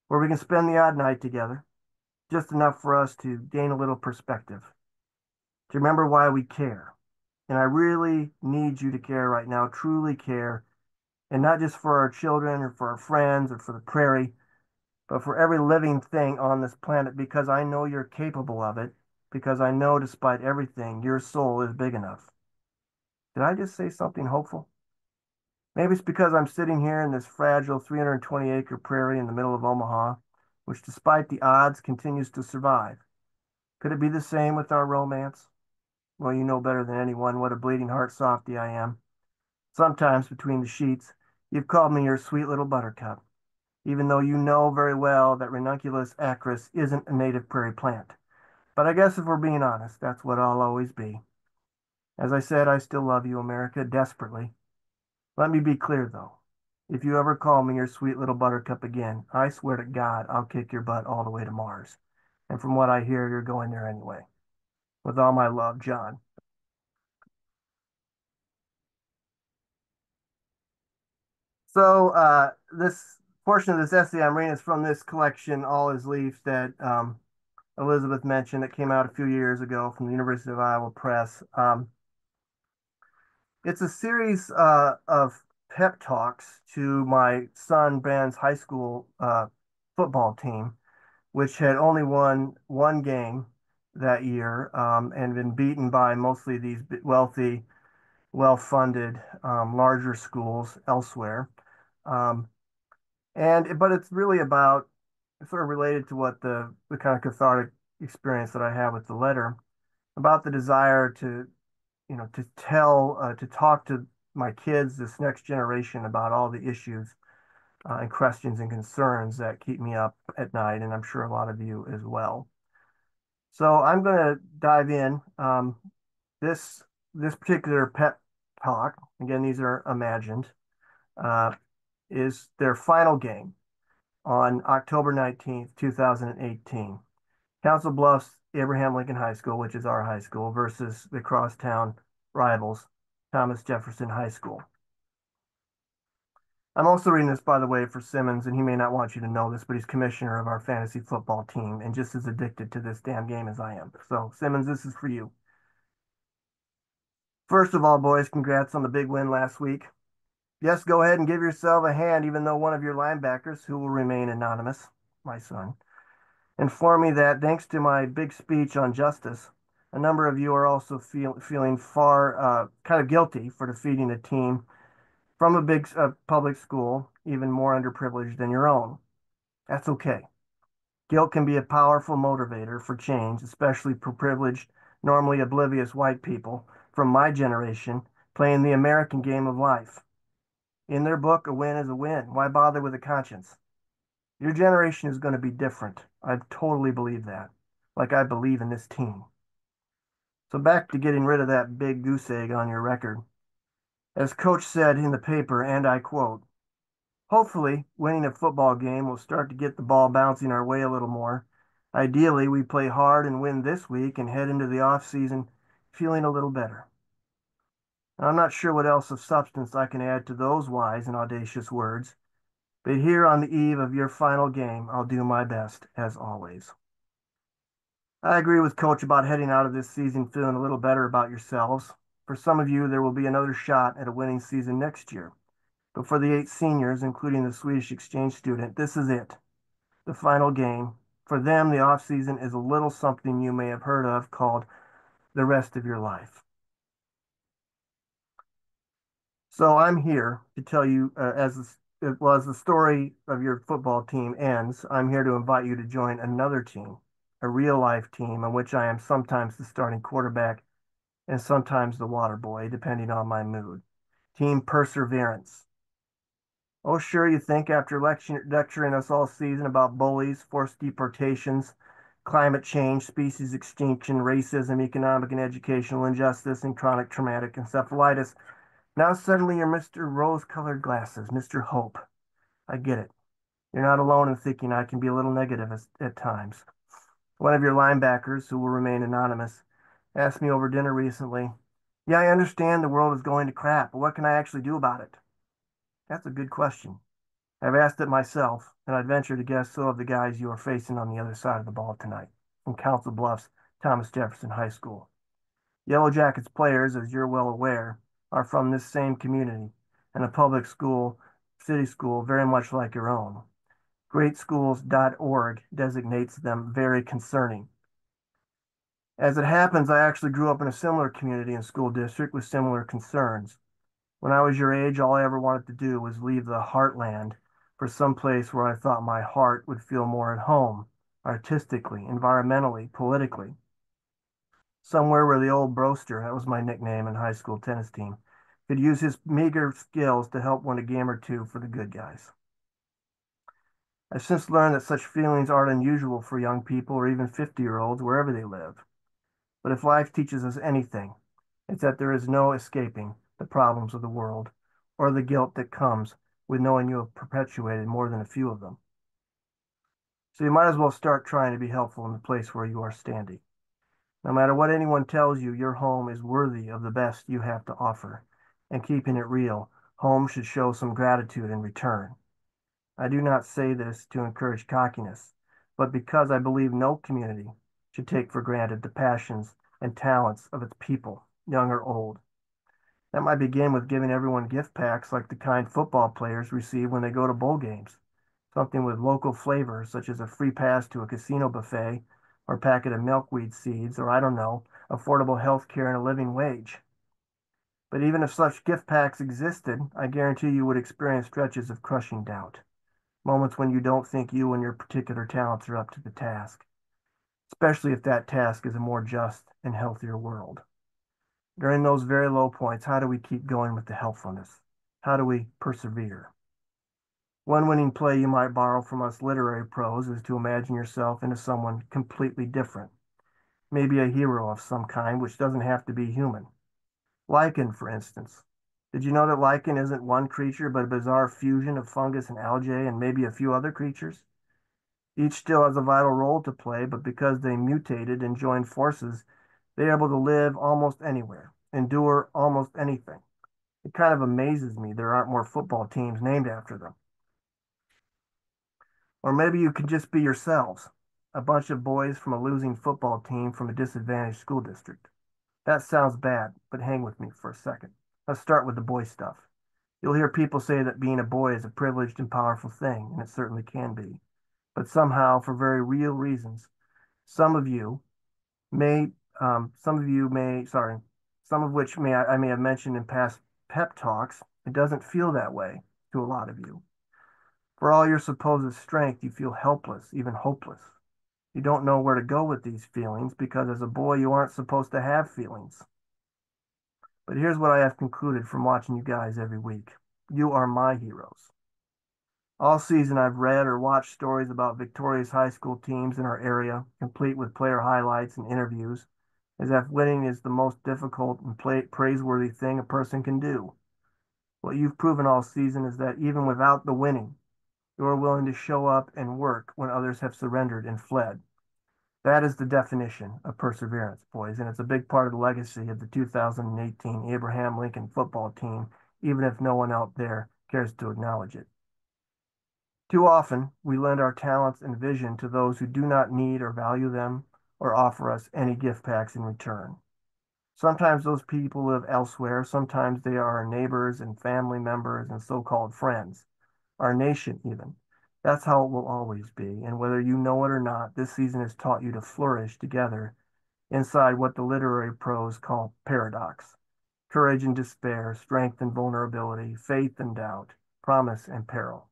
where we can spend the odd night together. just enough for us to gain a little perspective, to remember why we care. And I really need you to care right now, truly care, and not just for our children or for our friends or for the prairie, but for every living thing on this planet, because I know you're capable of it, because I know despite everything, your soul is big enough. Did I just say something hopeful? Maybe it's because I'm sitting here in this fragile 320-acre prairie in the middle of Omaha, which despite the odds continues to survive. Could it be the same with our romance? Well, you know better than anyone what a bleeding heart softy I am. Sometimes between the sheets, you've called me your sweet little buttercup, even though you know very well that Ranunculus acris isn't a native prairie plant. But I guess if we're being honest, that's what I'll always be. As I said, I still love you, America, desperately. Let me be clear, though. If you ever call me your sweet little buttercup again, I swear to God, I'll kick your butt all the way to Mars. And from what I hear, you're going there anyway. With all my love, John. So this portion of this essay I'm reading is from this collection, All His Leaves, that Elizabeth mentioned, that came out a few years ago from the University of Iowa Press. It's a series of pep talks to my son Ben's high school football team, which had only won one game that year and been beaten by mostly these wealthy, well-funded, larger schools elsewhere. But it's really about sort of related to what the kind of cathartic experience that I had with the letter, about the desire to, to to talk to my kids, this next generation, about all the issues and questions and concerns that keep me up at night, and I'm sure a lot of you as well. So I'm going to dive in. This particular pep talk, again, these are imagined, is their final game on October 19th, 2018. Council Bluffs Abraham Lincoln High School, which is our high school, versus the crosstown rivals, Thomas Jefferson High School. I'm also reading this, by the way, for Simmons, and he may not want you to know this, but he's commissioner of our fantasy football team and just as addicted to this damn game as I am. So, Simmons, this is for you. First of all, boys, congrats on the big win last week. Yes, go ahead and give yourself a hand, even though one of your linebackers, who will remain anonymous, my son, informed me that thanks to my big speech on justice, a number of you are also feeling far kind of guilty for defeating a team from a big public school, even more underprivileged than your own. That's okay. Guilt can be a powerful motivator for change, especially for privileged, normally oblivious white people from my generation playing the American game of life. In their book, a win is a win. Why bother with a conscience? Your generation is going to be different. I totally believe that, like I believe in this team. So back to getting rid of that big goose egg on your record. As Coach said in the paper, and I quote, hopefully, winning a football game will start to get the ball bouncing our way a little more. Ideally, we play hard and win this week and head into the off season feeling a little better. I'm not sure what else of substance I can add to those wise and audacious words, but here on the eve of your final game, I'll do my best, as always. I agree with Coach about heading out of this season feeling a little better about yourselves. For some of you, there will be another shot at a winning season next year. But for the 8 seniors, including the Swedish exchange student, this is it, the final game. For them, the off-season is a little something you may have heard of called the rest of your life. So I'm here to tell you, as the story of your football team ends, I'm here to invite you to join another team, a real-life team on which I am sometimes the starting quarterback and sometimes the water boy, depending on my mood. Team Perseverance. Oh, sure, you think after lecturing us all season about bullies, forced deportations, climate change, species extinction, racism, economic and educational injustice, and chronic traumatic encephalitis, now suddenly you're Mr. Rose-colored glasses, Mr. Hope. I get it. You're not alone in thinking I can be a little negative at times. One of your linebackers, who will remain anonymous, asked me over dinner recently, yeah, I understand the world is going to crap, but what can I actually do about it? That's a good question. I've asked it myself, and I'd venture to guess so have the guys you are facing on the other side of the ball tonight from Council Bluffs Thomas Jefferson High School. Yellow Jackets players, as you're well aware, are from this same community and a public school, city school, very much like your own. Greatschools.org designates them very concerning. As it happens, I actually grew up in a similar community and school district with similar concerns. When I was your age, all I ever wanted to do was leave the heartland for some place where I thought my heart would feel more at home, artistically, environmentally, politically. Somewhere where the old Broster, that was my nickname in high school tennis team, could use his meager skills to help win a game or two for the good guys. I've since learned that such feelings aren't unusual for young people or even 50-year-olds wherever they live. But if life teaches us anything, it's that there is no escaping the problems of the world or the guilt that comes with knowing you have perpetuated more than a few of them. So you might as well start trying to be helpful in the place where you are standing. No matter what anyone tells you, your home is worthy of the best you have to offer. And keeping it real, home should show some gratitude in return. I do not say this to encourage cockiness, but because I believe no community should take for granted the passions and talents of its people, young or old. That might begin with giving everyone gift packs like the kind football players receive when they go to bowl games. Something with local flavor, such as a free pass to a casino buffet, or a packet of milkweed seeds, or I don't know, affordable health care and a living wage. But even if such gift packs existed, I guarantee you would experience stretches of crushing doubt. Moments when you don't think you and your particular talents are up to the task, especially if that task is a more just and healthier world. During those very low points, how do we keep going with the helpfulness? How do we persevere? One winning play you might borrow from us literary pros is to imagine yourself into someone completely different. Maybe a hero of some kind, which doesn't have to be human. Lichen, for instance. Did you know that lichen isn't one creature, but a bizarre fusion of fungus and algae and maybe a few other creatures? Each still has a vital role to play, but because they mutated and joined forces, they're able to live almost anywhere, endure almost anything. It kind of amazes me there aren't more football teams named after them. Or maybe you could just be yourselves, a bunch of boys from a losing football team from a disadvantaged school district. That sounds bad, but hang with me for a second. Let's start with the boy stuff. You'll hear people say that being a boy is a privileged and powerful thing, and it certainly can be. But somehow, for very real reasons, some of which I may have mentioned in past pep talks, it doesn't feel that way to a lot of you. For all your supposed strength, you feel helpless, even hopeless. You don't know where to go with these feelings because as a boy, you aren't supposed to have feelings. But here's what I have concluded from watching you guys every week. You are my heroes. All season, I've read or watched stories about victorious high school teams in our area, complete with player highlights and interviews, as if winning is the most difficult and praiseworthy thing a person can do. What you've proven all season is that even without the winning, you are willing to show up and work when others have surrendered and fled. That is the definition of perseverance, boys, and it's a big part of the legacy of the 2018 Abraham Lincoln football team, even if no one out there cares to acknowledge it. Too often, we lend our talents and vision to those who do not need or value them or offer us any gift packs in return. Sometimes those people live elsewhere. Sometimes they are our neighbors and family members and so-called friends, our nation even. That's how it will always be. And whether you know it or not, this season has taught you to flourish together inside what the literary pros call paradox. Courage and despair, strength and vulnerability, faith and doubt, promise and peril.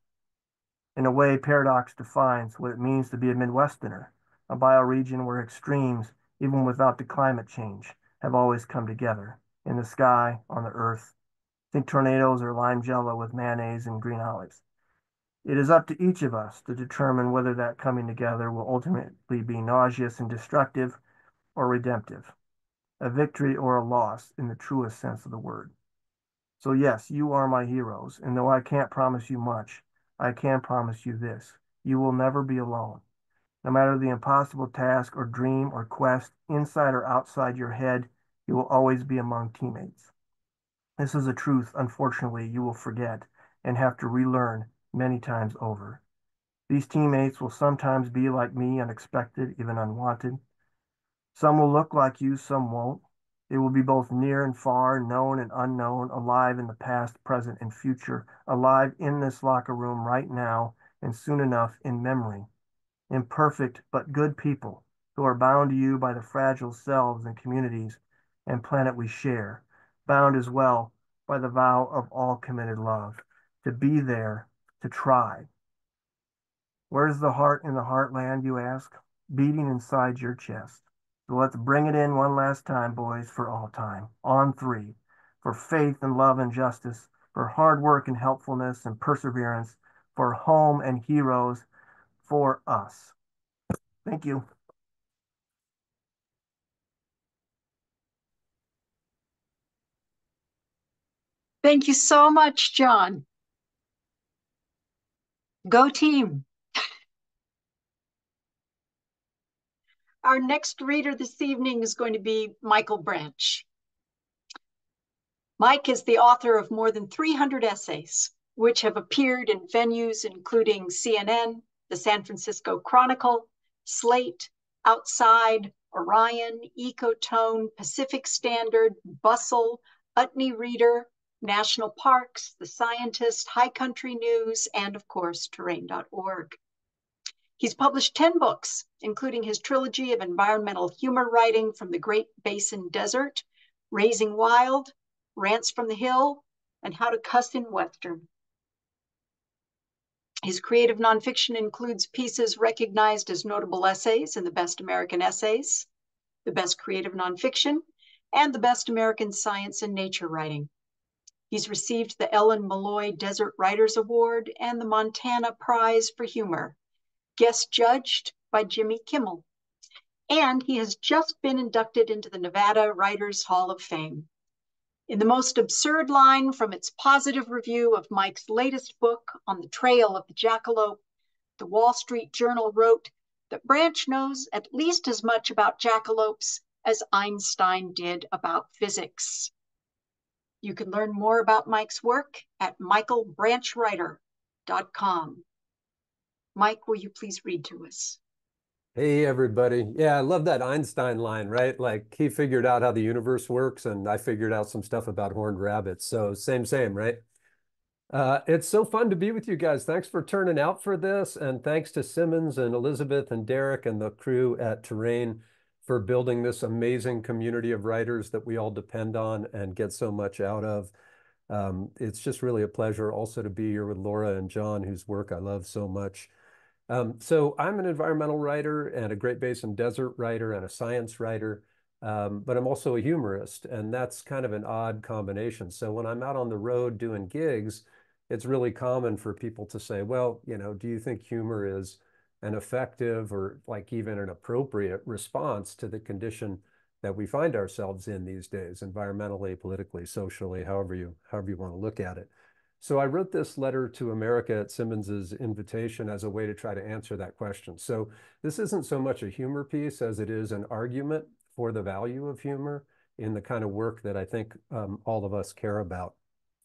In a way, paradox defines what it means to be a Midwesterner, a bioregion where extremes, even without the climate change, have always come together. In the sky, on the earth. Think tornadoes or lime jello with mayonnaise and green olives. It is up to each of us to determine whether that coming together will ultimately be nauseous and destructive or redemptive, a victory or a loss in the truest sense of the word. So yes, you are my heroes, and though I can't promise you much, I can promise you this. You will never be alone. No matter the impossible task or dream or quest, inside or outside your head, you will always be among teammates. This is a truth, unfortunately, you will forget and have to relearn many times over. These teammates will sometimes be like me, unexpected, even unwanted. Some will look like you, some won't. They will be both near and far, known and unknown, alive in the past, present, and future, alive in this locker room right now, and soon enough in memory. Imperfect but good people who are bound to you by the fragile selves and communities and planet we share, bound as well by the vow of all committed love, to be there, to try. Where's the heart in the heartland, you ask? Beating inside your chest. So let's bring it in one last time, boys, for all time. On three. For faith and love and justice, for hard work and helpfulness and perseverance, for home and heroes, for us. Thank you. Thank you so much, John. Go team. Our next reader this evening is going to be Michael Branch. Mike is the author of more than 300 essays, which have appeared in venues including CNN, the San Francisco Chronicle, Slate, Outside, Orion, Ecotone, Pacific Standard, Bustle, Utne Reader, National Parks, The Scientist, High Country News, and of course, Terrain.org. He's published 10 books, including his trilogy of environmental humor writing from the Great Basin Desert, Raising Wild, Rants from the Hill, and How to Cuss in Western. His creative nonfiction includes pieces recognized as notable essays in the Best American Essays, the Best Creative Nonfiction, and the Best American Science and Nature Writing. He's received the Ellen Malloy Desert Writers Award and the Montana Prize for Humor, guest judged by Jimmy Kimmel. And he has just been inducted into the Nevada Writers Hall of Fame. In the most absurd line from its positive review of Mike's latest book, On the Trail of the Jackalope, the Wall Street Journal wrote that Branch knows at least as much about jackalopes as Einstein did about physics. You can learn more about Mike's work at michaelbranchwriter.com. Mike, will you please read to us? Hey, everybody. Yeah, I love that Einstein line, right? Like he figured out how the universe works, and I figured out some stuff about horned rabbits. So same, right? It's so fun to be with you guys. Thanks for turning out for this. And thanks to Simmons and Elizabeth and Derek and the crew at Terrain for building this amazing community of writers that we all depend on and get so much out of. It's just really a pleasure also to be here with Laura and John, whose work I love so much. So I'm an environmental writer and a Great Basin Desert writer and a science writer, but I'm also a humorist, and that's kind of an odd combination. So when I'm out on the road doing gigs, it's really common for people to say, well, you know, do you think humor is an effective or like even an appropriate response to the condition that we find ourselves in these days, environmentally, politically, socially, however you want to look at it. So I wrote this letter to America at Simmons's invitation as a way to try to answer that question. So this isn't so much a humor piece as it is an argument for the value of humor in the kind of work that I think all of us care about.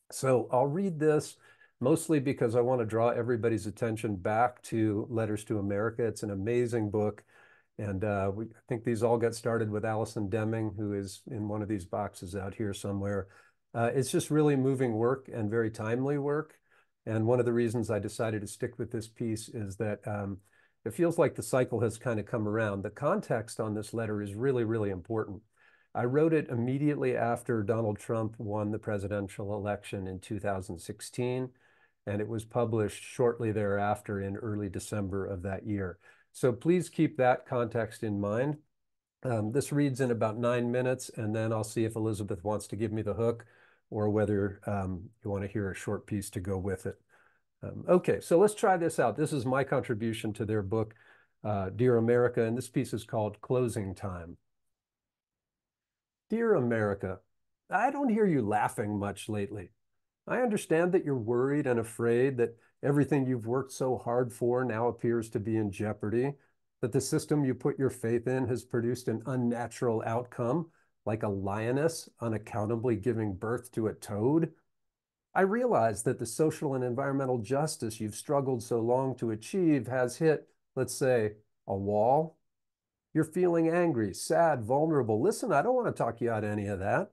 So I'll read this mostly because I want to draw everybody's attention back to Letters to America. It's an amazing book. And I think these all got started with Allison Deming, who is in one of these boxes out here somewhere. It's just really moving work and very timely work. And one of the reasons I decided to stick with this piece is that it feels like the cycle has kind of come around. The context on this letter is really, really important. I wrote it immediately after Donald Trump won the presidential election in 2016, and it was published shortly thereafter in early December of that year. So please keep that context in mind. This reads in about 9 minutes, and then I'll see if Elizabeth wants to give me the hook or whether you want to hear a short piece to go with it. Okay, so let's try this out. This is my contribution to their book, Dear America, and this piece is called Closing Time. Dear America, I don't hear you laughing much lately. I understand that you're worried and afraid that everything you've worked so hard for now appears to be in jeopardy, that the system you put your faith in has produced an unnatural outcome, like a lioness unaccountably giving birth to a toad. I realize that the social and environmental justice you've struggled so long to achieve has hit, let's say, a wall. You're feeling angry, sad, vulnerable. Listen, I don't want to talk you out of any of that.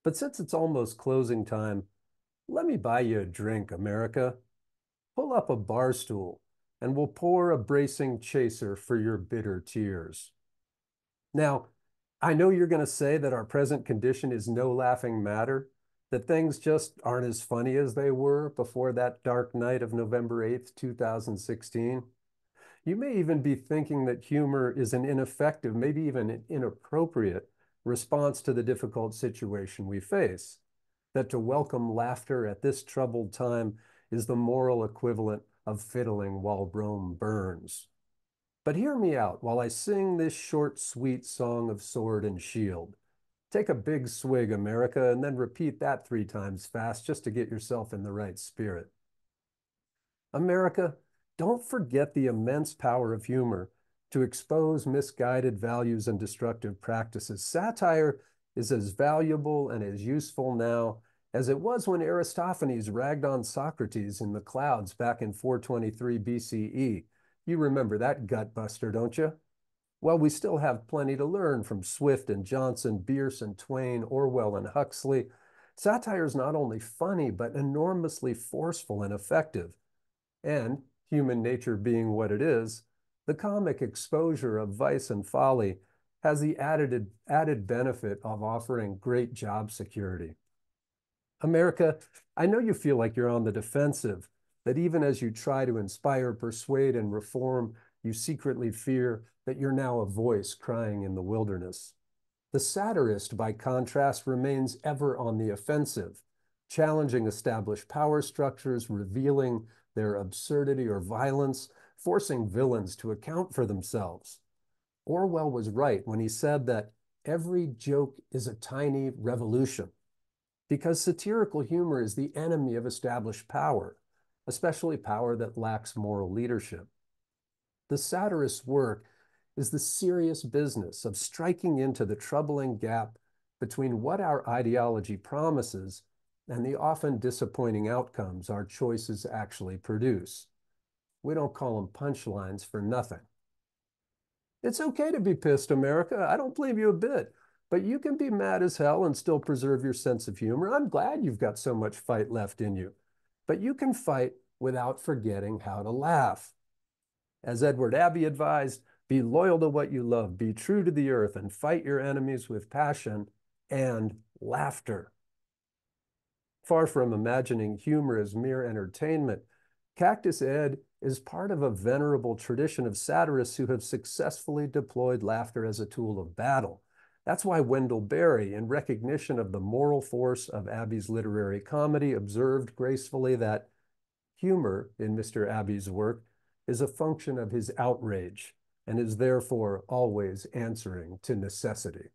But since it's almost closing time, let me buy you a drink, America. Pull up a bar stool, and we'll pour a bracing chaser for your bitter tears. Now, I know you're going to say that our present condition is no laughing matter, that things just aren't as funny as they were before that dark night of November 8th, 2016. You may even be thinking that humor is an ineffective, maybe even an inappropriate response to the difficult situation we face, that to welcome laughter at this troubled time is the moral equivalent of fiddling while Rome burns. But hear me out while I sing this short, sweet song of sword and shield. Take a big swig, America, and then repeat that 3 times fast just to get yourself in the right spirit. America, don't forget the immense power of humor to expose misguided values and destructive practices. Satire is as valuable and as useful now as it was when Aristophanes ragged on Socrates in the clouds back in 423 BCE. You remember that gutbuster, don't you? Well, we still have plenty to learn from Swift and Johnson, Bierce and Twain, Orwell and Huxley. Satire is not only funny, but enormously forceful and effective. And human nature being what it is, the comic exposure of vice and folly has the added benefit of offering great job security. America, I know you feel like you're on the defensive, that even as you try to inspire, persuade, and reform, you secretly fear that you're now a voice crying in the wilderness. The satirist, by contrast, remains ever on the offensive, challenging established power structures, revealing their absurdity or violence, forcing villains to account for themselves. Orwell was right when he said that every joke is a tiny revolution, because satirical humor is the enemy of established power, especially power that lacks moral leadership. The satirist's work is the serious business of striking into the troubling gap between what our ideology promises and the often disappointing outcomes our choices actually produce. We don't call them punchlines for nothing. It's okay to be pissed, America. I don't blame you a bit. But you can be mad as hell and still preserve your sense of humor. I'm glad you've got so much fight left in you. But you can fight without forgetting how to laugh. As Edward Abbey advised, be loyal to what you love, be true to the earth, and fight your enemies with passion and laughter. Far from imagining humor as mere entertainment, Cactus Ed is part of a venerable tradition of satirists who have successfully deployed laughter as a tool of battle. That's why Wendell Berry, in recognition of the moral force of Abbey's literary comedy, observed gracefully that humor in Mr. Abbey's work is a function of his outrage and is therefore always answering to necessity.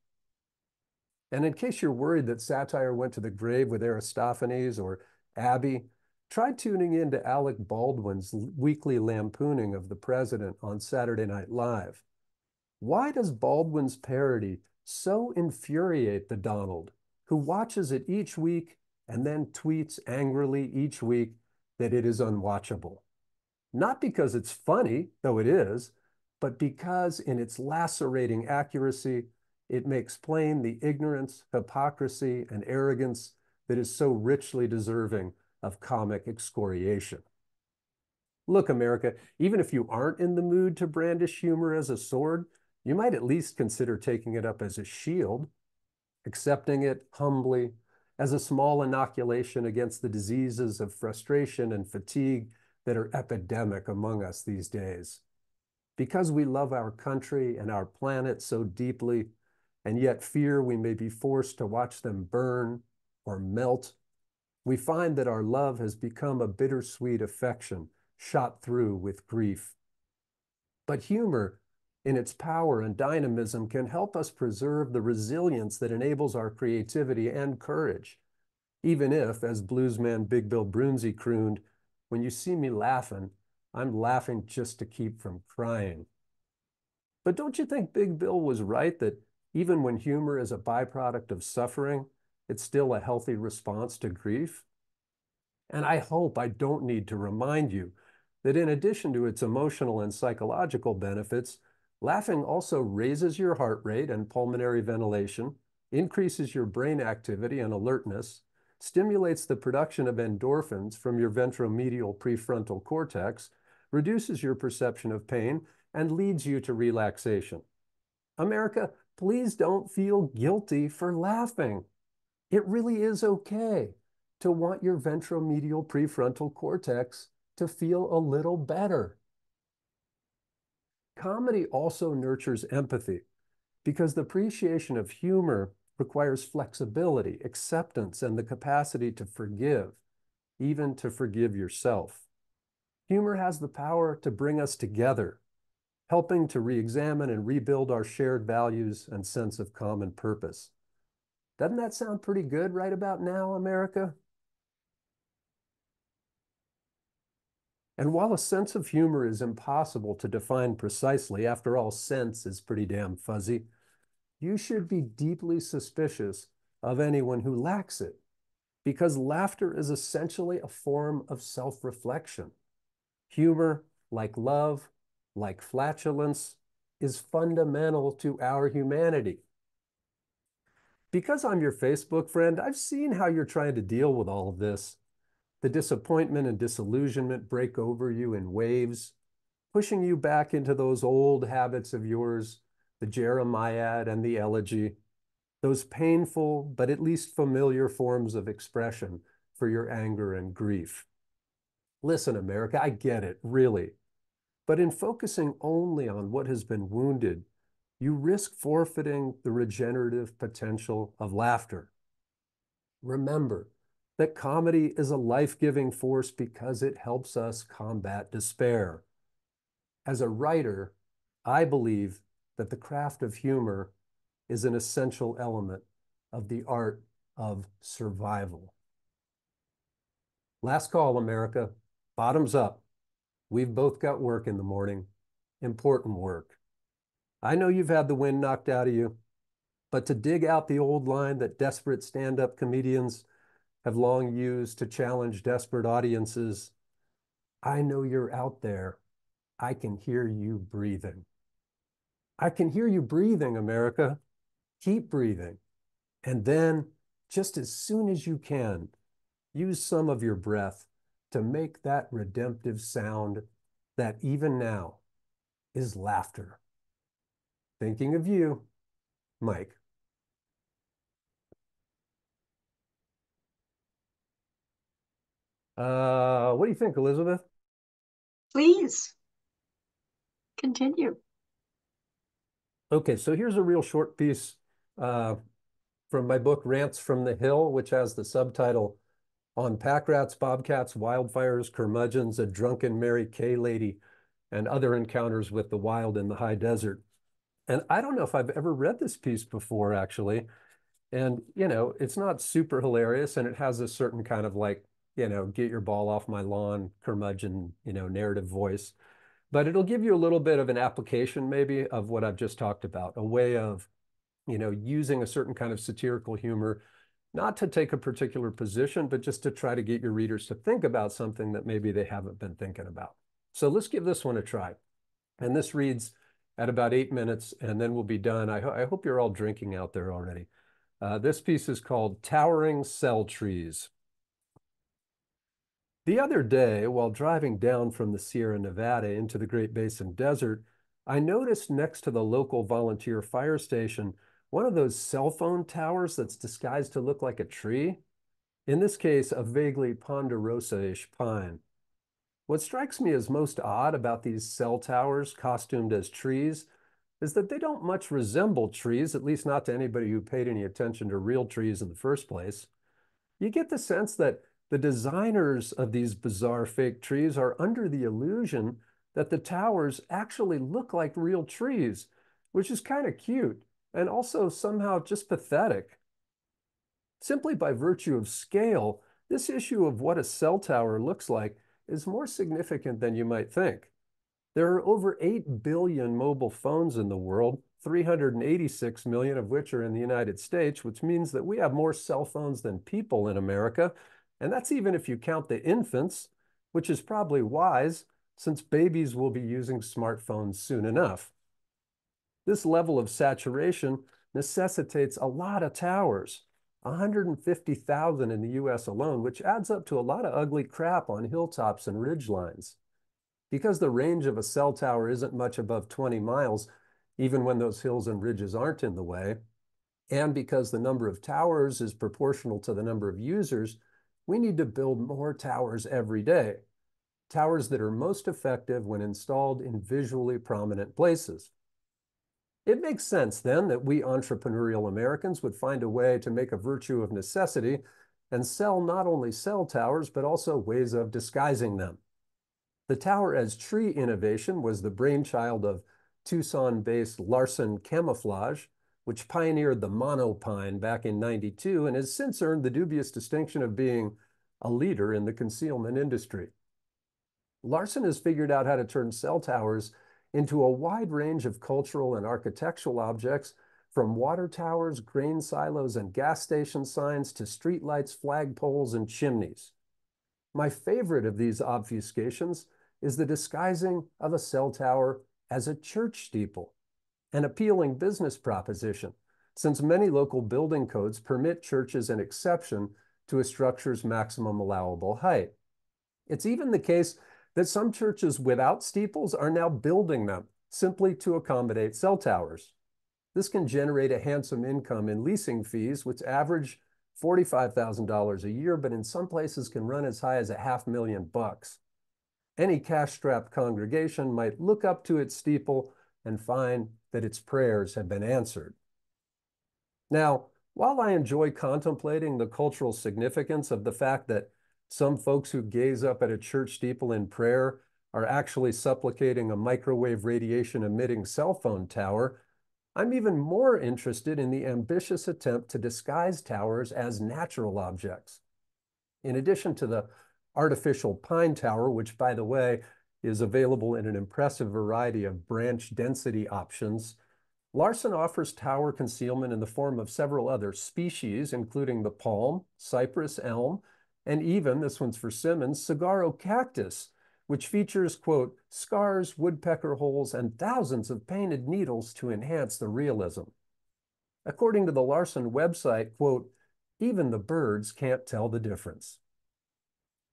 And in case you're worried that satire went to the grave with Aristophanes or Abbey, try tuning in to Alec Baldwin's weekly lampooning of the president on Saturday Night Live. Why does Baldwin's parody so infuriate the Donald, who watches it each week and then tweets angrily each week that it is unwatchable? Not because it's funny, though it is, but because in its lacerating accuracy, it makes plain the ignorance, hypocrisy, and arrogance that is so richly deserving of comic excoriation. Look, America, even if you aren't in the mood to brandish humor as a sword, you might at least consider taking it up as a shield, accepting it humbly as a small inoculation against the diseases of frustration and fatigue that are epidemic among us these days. Because we love our country and our planet so deeply, and yet fear we may be forced to watch them burn or melt, we find that our love has become a bittersweet affection shot through with grief. But humor, in its power and dynamism, can help us preserve the resilience that enables our creativity and courage, even if, as bluesman Big Bill Broonzy crooned, when you see me laughing, I'm laughing just to keep from crying. But don't you think Big Bill was right that even when humor is a byproduct of suffering, it's still a healthy response to grief? And I hope I don't need to remind you that in addition to its emotional and psychological benefits, laughing also raises your heart rate and pulmonary ventilation, increases your brain activity and alertness, stimulates the production of endorphins from your ventromedial prefrontal cortex, reduces your perception of pain, and leads you to relaxation. America, please don't feel guilty for laughing. It really is okay to want your ventromedial prefrontal cortex to feel a little better. Comedy also nurtures empathy because the appreciation of humor requires flexibility, acceptance, and the capacity to forgive, even to forgive yourself. Humor has the power to bring us together, helping to re-examine and rebuild our shared values and sense of common purpose. Doesn't that sound pretty good right about now, America? And while a sense of humor is impossible to define precisely, after all, sense is pretty damn fuzzy, you should be deeply suspicious of anyone who lacks it, because laughter is essentially a form of self-reflection. Humor, like love, like flatulence, is fundamental to our humanity. Because I'm your Facebook friend, I've seen how you're trying to deal with all of this. The disappointment and disillusionment break over you in waves, pushing you back into those old habits of yours, the Jeremiad and the elegy, those painful but at least familiar forms of expression for your anger and grief. Listen, America, I get it, really. But in focusing only on what has been wounded, you risk forfeiting the regenerative potential of laughter. Remember that comedy is a life-giving force because it helps us combat despair. As a writer, I believe that the craft of humor is an essential element of the art of survival. Last call, America. Bottoms up. We've both got work in the morning, important work. I know you've had the wind knocked out of you, but to dig out the old line that desperate stand-up comedians have long used to challenge desperate audiences, I know you're out there. I can hear you breathing. I can hear you breathing, America. Keep breathing. And then, just as soon as you can, use some of your breath to make that redemptive sound that even now is laughter. Thinking of you, Mike. What do you think, Elizabeth? Please continue. Okay, so here's a real short piece from my book, Rants from the Hill, which has the subtitle On Pack Rats, Bobcats, Wildfires, Curmudgeons, a Drunken Mary Kay Lady, and Other Encounters with the Wild in the High Desert. And I don't know if I've ever read this piece before, actually. And, you know, it's not super hilarious, and it has a certain kind of like, you know, get your ball off my lawn, curmudgeon, you know, narrative voice. But it'll give you a little bit of an application maybe of what I've just talked about, a way of, you know, using a certain kind of satirical humor, not to take a particular position, but just to try to get your readers to think about something that maybe they haven't been thinking about. So let's give this one a try. And this reads at about 8 minutes, and then we'll be done. I hope you're all drinking out there already. This piece is called Towering Cell Trees. The other day, while driving down from the Sierra Nevada into the Great Basin Desert, I noticed next to the local volunteer fire station one of those cell phone towers that's disguised to look like a tree. In this case, a vaguely ponderosa-ish pine. What strikes me as most odd about these cell towers costumed as trees is that they don't much resemble trees, at least not to anybody who paid any attention to real trees in the first place. You get the sense that the designers of these bizarre fake trees are under the illusion that the towers actually look like real trees, which is kind of cute and also somehow just pathetic. Simply by virtue of scale, this issue of what a cell tower looks like is more significant than you might think. There are over 8 billion mobile phones in the world, 386 million of which are in the United States, which means that we have more cell phones than people in America. And that's even if you count the infants, which is probably wise since babies will be using smartphones soon enough. This level of saturation necessitates a lot of towers, 150,000 in the US alone, which adds up to a lot of ugly crap on hilltops and ridgelines. Because the range of a cell tower isn't much above 20 miles, even when those hills and ridges aren't in the way, and because the number of towers is proportional to the number of users, we need to build more towers every day. Towers that are most effective when installed in visually prominent places. It makes sense then that we entrepreneurial Americans would find a way to make a virtue of necessity and sell not only cell towers, but also ways of disguising them. The tower as tree innovation was the brainchild of Tucson-based Larson Camouflage, which pioneered the monopine back in '92 and has since earned the dubious distinction of being a leader in the concealment industry. Larson has figured out how to turn cell towers into a wide range of cultural and architectural objects, from water towers, grain silos, and gas station signs to streetlights, flagpoles, and chimneys. My favorite of these obfuscations is the disguising of a cell tower as a church steeple, an appealing business proposition, since many local building codes permit churches an exception to a structure's maximum allowable height. It's even the case that some churches without steeples are now building them simply to accommodate cell towers. This can generate a handsome income in leasing fees, which average $45,000 a year, but in some places can run as high as $500,000. Any cash-strapped congregation might look up to its steeple and find that its prayers have been answered. Now, while I enjoy contemplating the cultural significance of the fact that some folks who gaze up at a church steeple in prayer are actually supplicating a microwave radiation emitting cell phone tower, I'm even more interested in the ambitious attempt to disguise towers as natural objects. In addition to the artificial pine tower, which, by the way, is available in an impressive variety of branch density options, Larson offers tower concealment in the form of several other species, including the palm, cypress, elm, and even, this one's for Simmons, saguaro cactus, which features, quote, scars, woodpecker holes, and thousands of painted needles to enhance the realism. According to the Larson website, quote, even the birds can't tell the difference.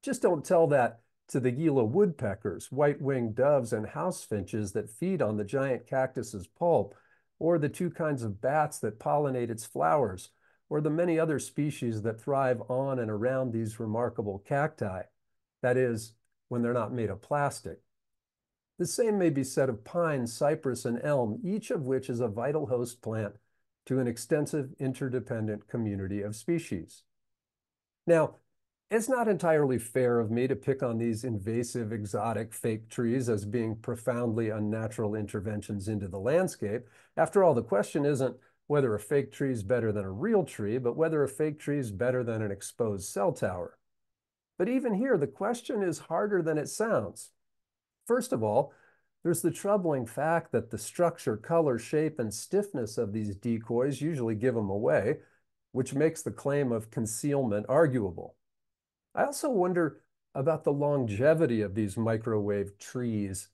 Just don't tell that to the Gila woodpeckers, white-winged doves, and house finches that feed on the giant cactus's pulp, or the two kinds of bats that pollinate its flowers, or the many other species that thrive on and around these remarkable cacti. That is, when they're not made of plastic. The same may be said of pine, cypress, and elm, each of which is a vital host plant to an extensive interdependent community of species. Now, it's not entirely fair of me to pick on these invasive, exotic, fake trees as being profoundly unnatural interventions into the landscape. After all, the question isn't whether a fake tree is better than a real tree, but whether a fake tree is better than an exposed cell tower. But even here, the question is harder than it sounds. First of all, there's the troubling fact that the structure, color, shape, and stiffness of these decoys usually give them away, which makes the claim of concealment arguable. I also wonder about the longevity of these microwave trees.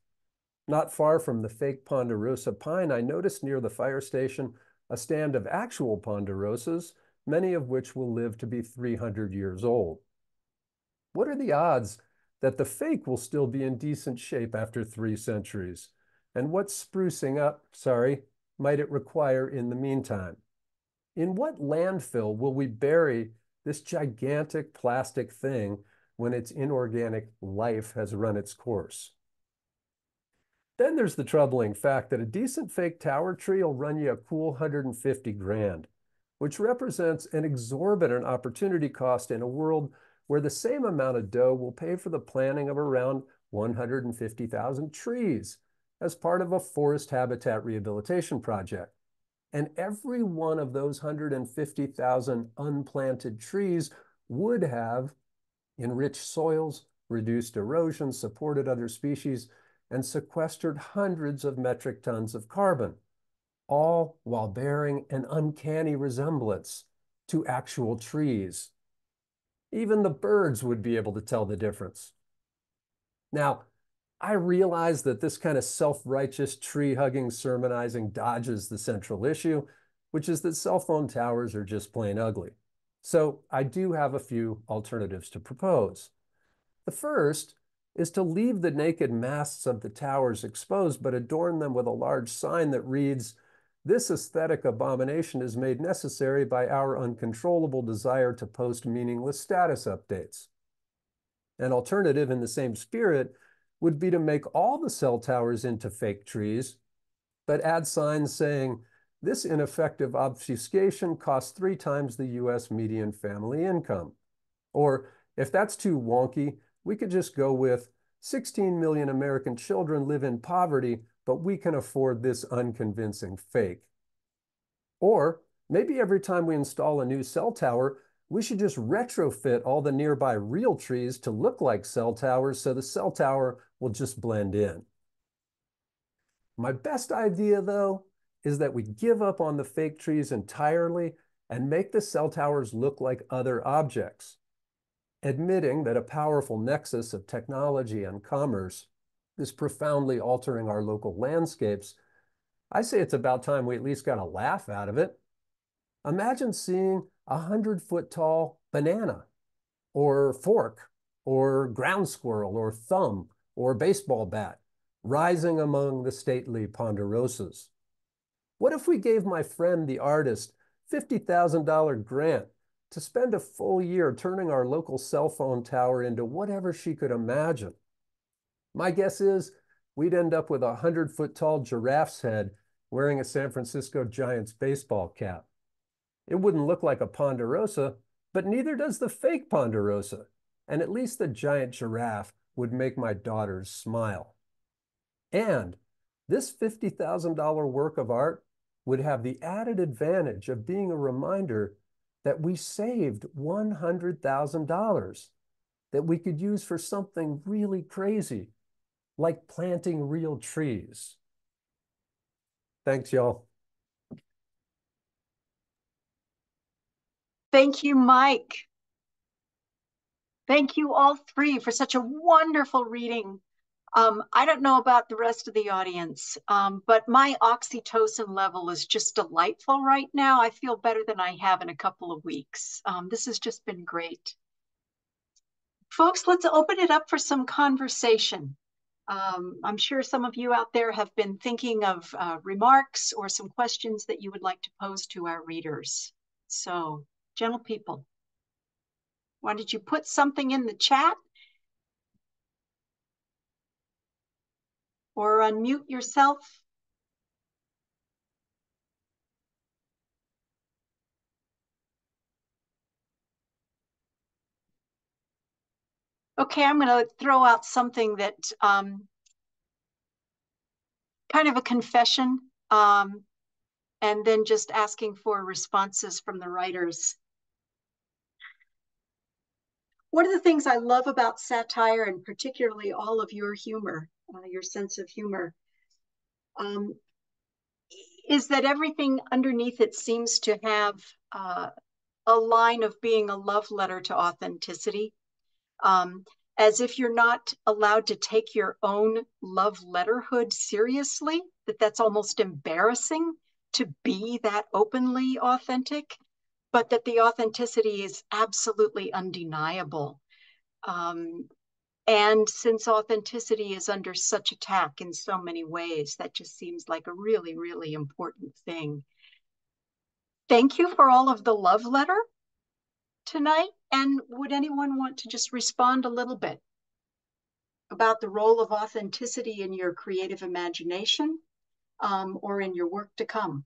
Not far from the fake ponderosa pine, I noticed near the fire station a stand of actual ponderosas, many of which will live to be 300 years old. What are the odds that the fake will still be in decent shape after 3 centuries? And what sprucing up, might it require in the meantime? In what landfill will we bury this gigantic plastic thing when its inorganic life has run its course? Then there's the troubling fact that a decent fake tower tree will run you a cool 150 grand, which represents an exorbitant opportunity cost in a world where the same amount of dough will pay for the planting of around 150,000 trees as part of a forest habitat rehabilitation project. And every one of those 150,000 unplanted trees would have enriched soils, reduced erosion, supported other species, and sequestered hundreds of metric tons of carbon, all while bearing an uncanny resemblance to actual trees. Even the birds would be able to tell the difference. Now, I realize that this kind of self-righteous, tree-hugging sermonizing dodges the central issue, which is that cell phone towers are just plain ugly. So I do have a few alternatives to propose. The first is to leave the naked masts of the towers exposed, but adorn them with a large sign that reads, "This aesthetic abomination is made necessary by our uncontrollable desire to post meaningless status updates." An alternative in the same spirit would be to make all the cell towers into fake trees, but add signs saying, "This ineffective obfuscation costs 3 times the US median family income." Or if that's too wonky, we could just go with 16 million American children live in poverty, but we can afford this unconvincing fake. Or maybe every time we install a new cell tower, we should just retrofit all the nearby real trees to look like cell towers so the cell tower will just blend in. My best idea, though, is that we give up on the fake trees entirely and make the cell towers look like other objects. Admitting that a powerful nexus of technology and commerce is profoundly altering our local landscapes, I say it's about time we at least got a laugh out of it. Imagine seeing a 100-foot tall banana, or fork, or ground squirrel, or thumb, or baseball bat rising among the stately ponderosas. What if we gave my friend, the artist, $50,000 grant to spend a full year turning our local cell phone tower into whatever she could imagine? My guess is we'd end up with a 100-foot tall giraffe's head wearing a San Francisco Giants baseball cap. It wouldn't look like a ponderosa, but neither does the fake ponderosa. And at least the giant giraffe would make my daughters smile. And this $50,000 work of art would have the added advantage of being a reminder that we saved $100,000 that we could use for something really crazy, like planting real trees. Thanks, y'all. Thank you, Mike. Thank you all three for such a wonderful reading. I don't know about the rest of the audience, but my oxytocin level is just delightful right now. I feel better than I have in a couple of weeks. This has just been great. Folks, let's open it up for some conversation. I'm sure some of you out there have been thinking of remarks or some questions that you would like to pose to our readers. So, gentle people, why don't you put something in the chat or unmute yourself? Okay, I'm going to throw out something that kind of a confession, and then just asking for responses from the writers. One of the things I love about satire, and particularly all of your humor, your sense of humor, is that everything underneath it seems to have a line of being a love letter to authenticity. As if you're not allowed to take your own love letterhood seriously, that's almost embarrassing to be that openly authentic, but that the authenticity is absolutely undeniable. And since authenticity is under such attack in so many ways, that just seems like a really, really important thing. Thank you for all of the love letter tonight. And would anyone want to just respond a little bit about the role of authenticity in your creative imagination, or in your work to come?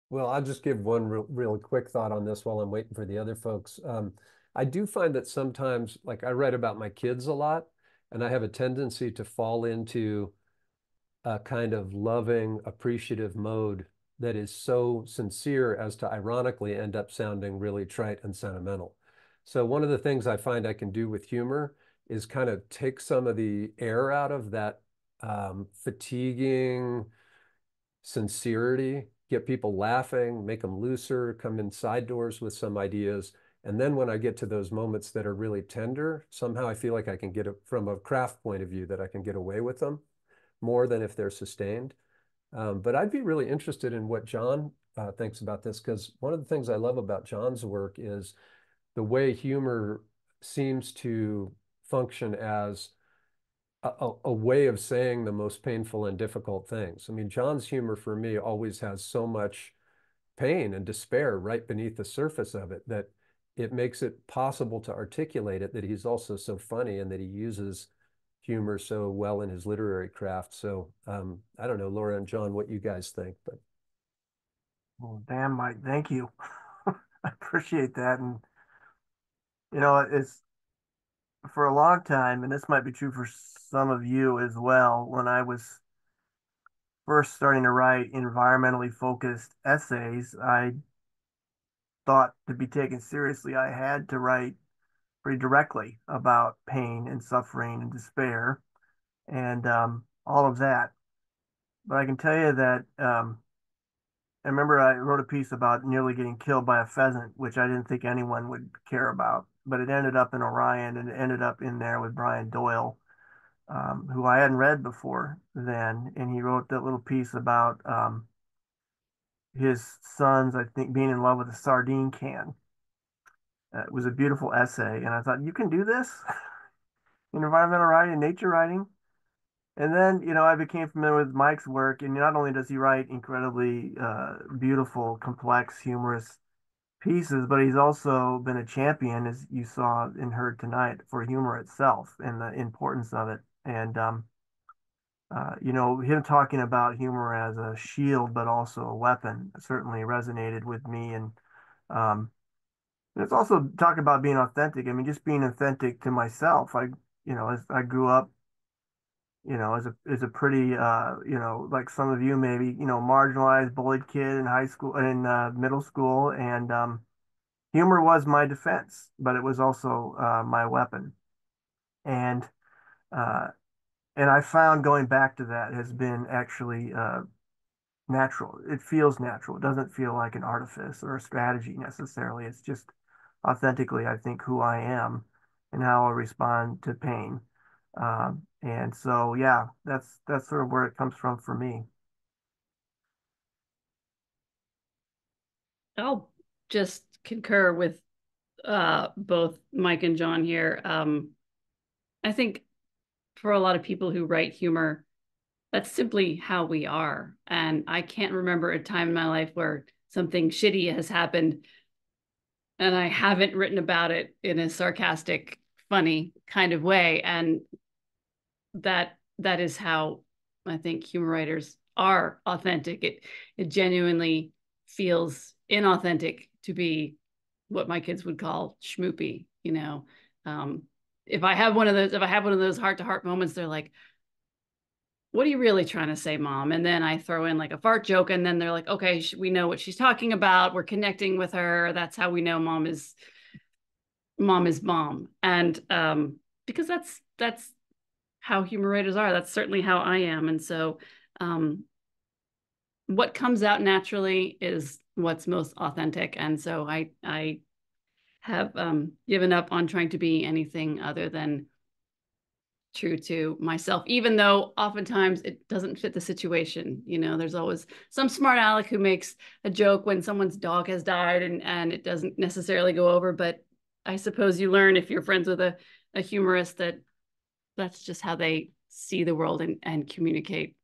Well, I'll just give one real quick thought on this while I'm waiting for the other folks. I do find that sometimes, like I write about my kids a lot, and I have a tendency to fall into a kind of loving, appreciative mode that is so sincere as to ironically end up sounding really trite and sentimental. So one of the things I find I can do with humor is kind of take some of the air out of that fatiguing sincerity get people laughing, make them looser, come in side doors with some ideas. And then when I get to those moments that are really tender, somehow I feel like I can get it from a craft point of view, that I can get away with them more than if they're sustained. But I'd be really interested in what John thinks about this, because one of the things I love about John's work is the way humor seems to function as a way of saying the most painful and difficult things. I mean, John's humor for me always has so much pain and despair right beneath the surface of it that it makes it possible to articulate it, that he's also so funny and that he uses humor so well in his literary craft. So I don't know, Laura and John, what you guys think, but. Well, damn, Mike, thank you. I appreciate that. And, you know, it's for a long time, and this might be true for some of you as well, when I was first starting to write environmentally focused essays, I thought to be taken seriously, I had to write pretty directly about pain and suffering and despair and all of that. But I can tell you that I remember I wrote a piece about nearly getting killed by a pheasant, which I didn't think anyone would care about, but it ended up in Orion and it ended up in there with Brian Doyle, who I hadn't read before then. And he wrote that little piece about his sons, I think, being in love with a sardine can. It was a beautiful essay. And I thought, you can do this in environmental writing, nature writing. And then, you know, I became familiar with Mike's work, and not only does he write incredibly beautiful, complex, humorous pieces, but he's also been a champion, as you saw and heard tonight, for humor itself and the importance of it. And, you know, him talking about humor as a shield, but also a weapon, certainly resonated with me. And it's also talking about being authentic. I mean, just being authentic to myself. You know, as I grew up, you know, as a pretty, you know, like some of you maybe, you know, marginalized, bullied kid in high school, in middle school, and humor was my defense, but it was also my weapon. And uh, and I found going back to that has been actually natural. It feels natural. It doesn't feel like an artifice or a strategy necessarily. It's just authentically, I think, who I am and how I respond to pain. And so, yeah, that's sort of where it comes from for me. I'll just concur with both Mike and John here. I think for a lot of people who write humor, that's simply how we are. And I can't remember a time in my life where something shitty has happened and I haven't written about it in a sarcastic, funny kind of way. And that is how I think humor writers are authentic. It genuinely feels inauthentic to be what my kids would call schmoopy, you know. If I have one of those heart-to-heart moments, they're like, what are you really trying to say, Mom? And then I throw in like a fart joke, and then they're like, okay, we know what she's talking about. We're connecting with her. That's how we know mom is mom. And because that's how humor writers are. That's certainly how I am. And so what comes out naturally is what's most authentic. And so I have given up on trying to be anything other than true to myself, even though oftentimes it doesn't fit the situation. You know, there's always some smart aleck who makes a joke when someone's dog has died and it doesn't necessarily go over. But I suppose you learn, if you're friends with a humorist, that that's just how they see the world and communicate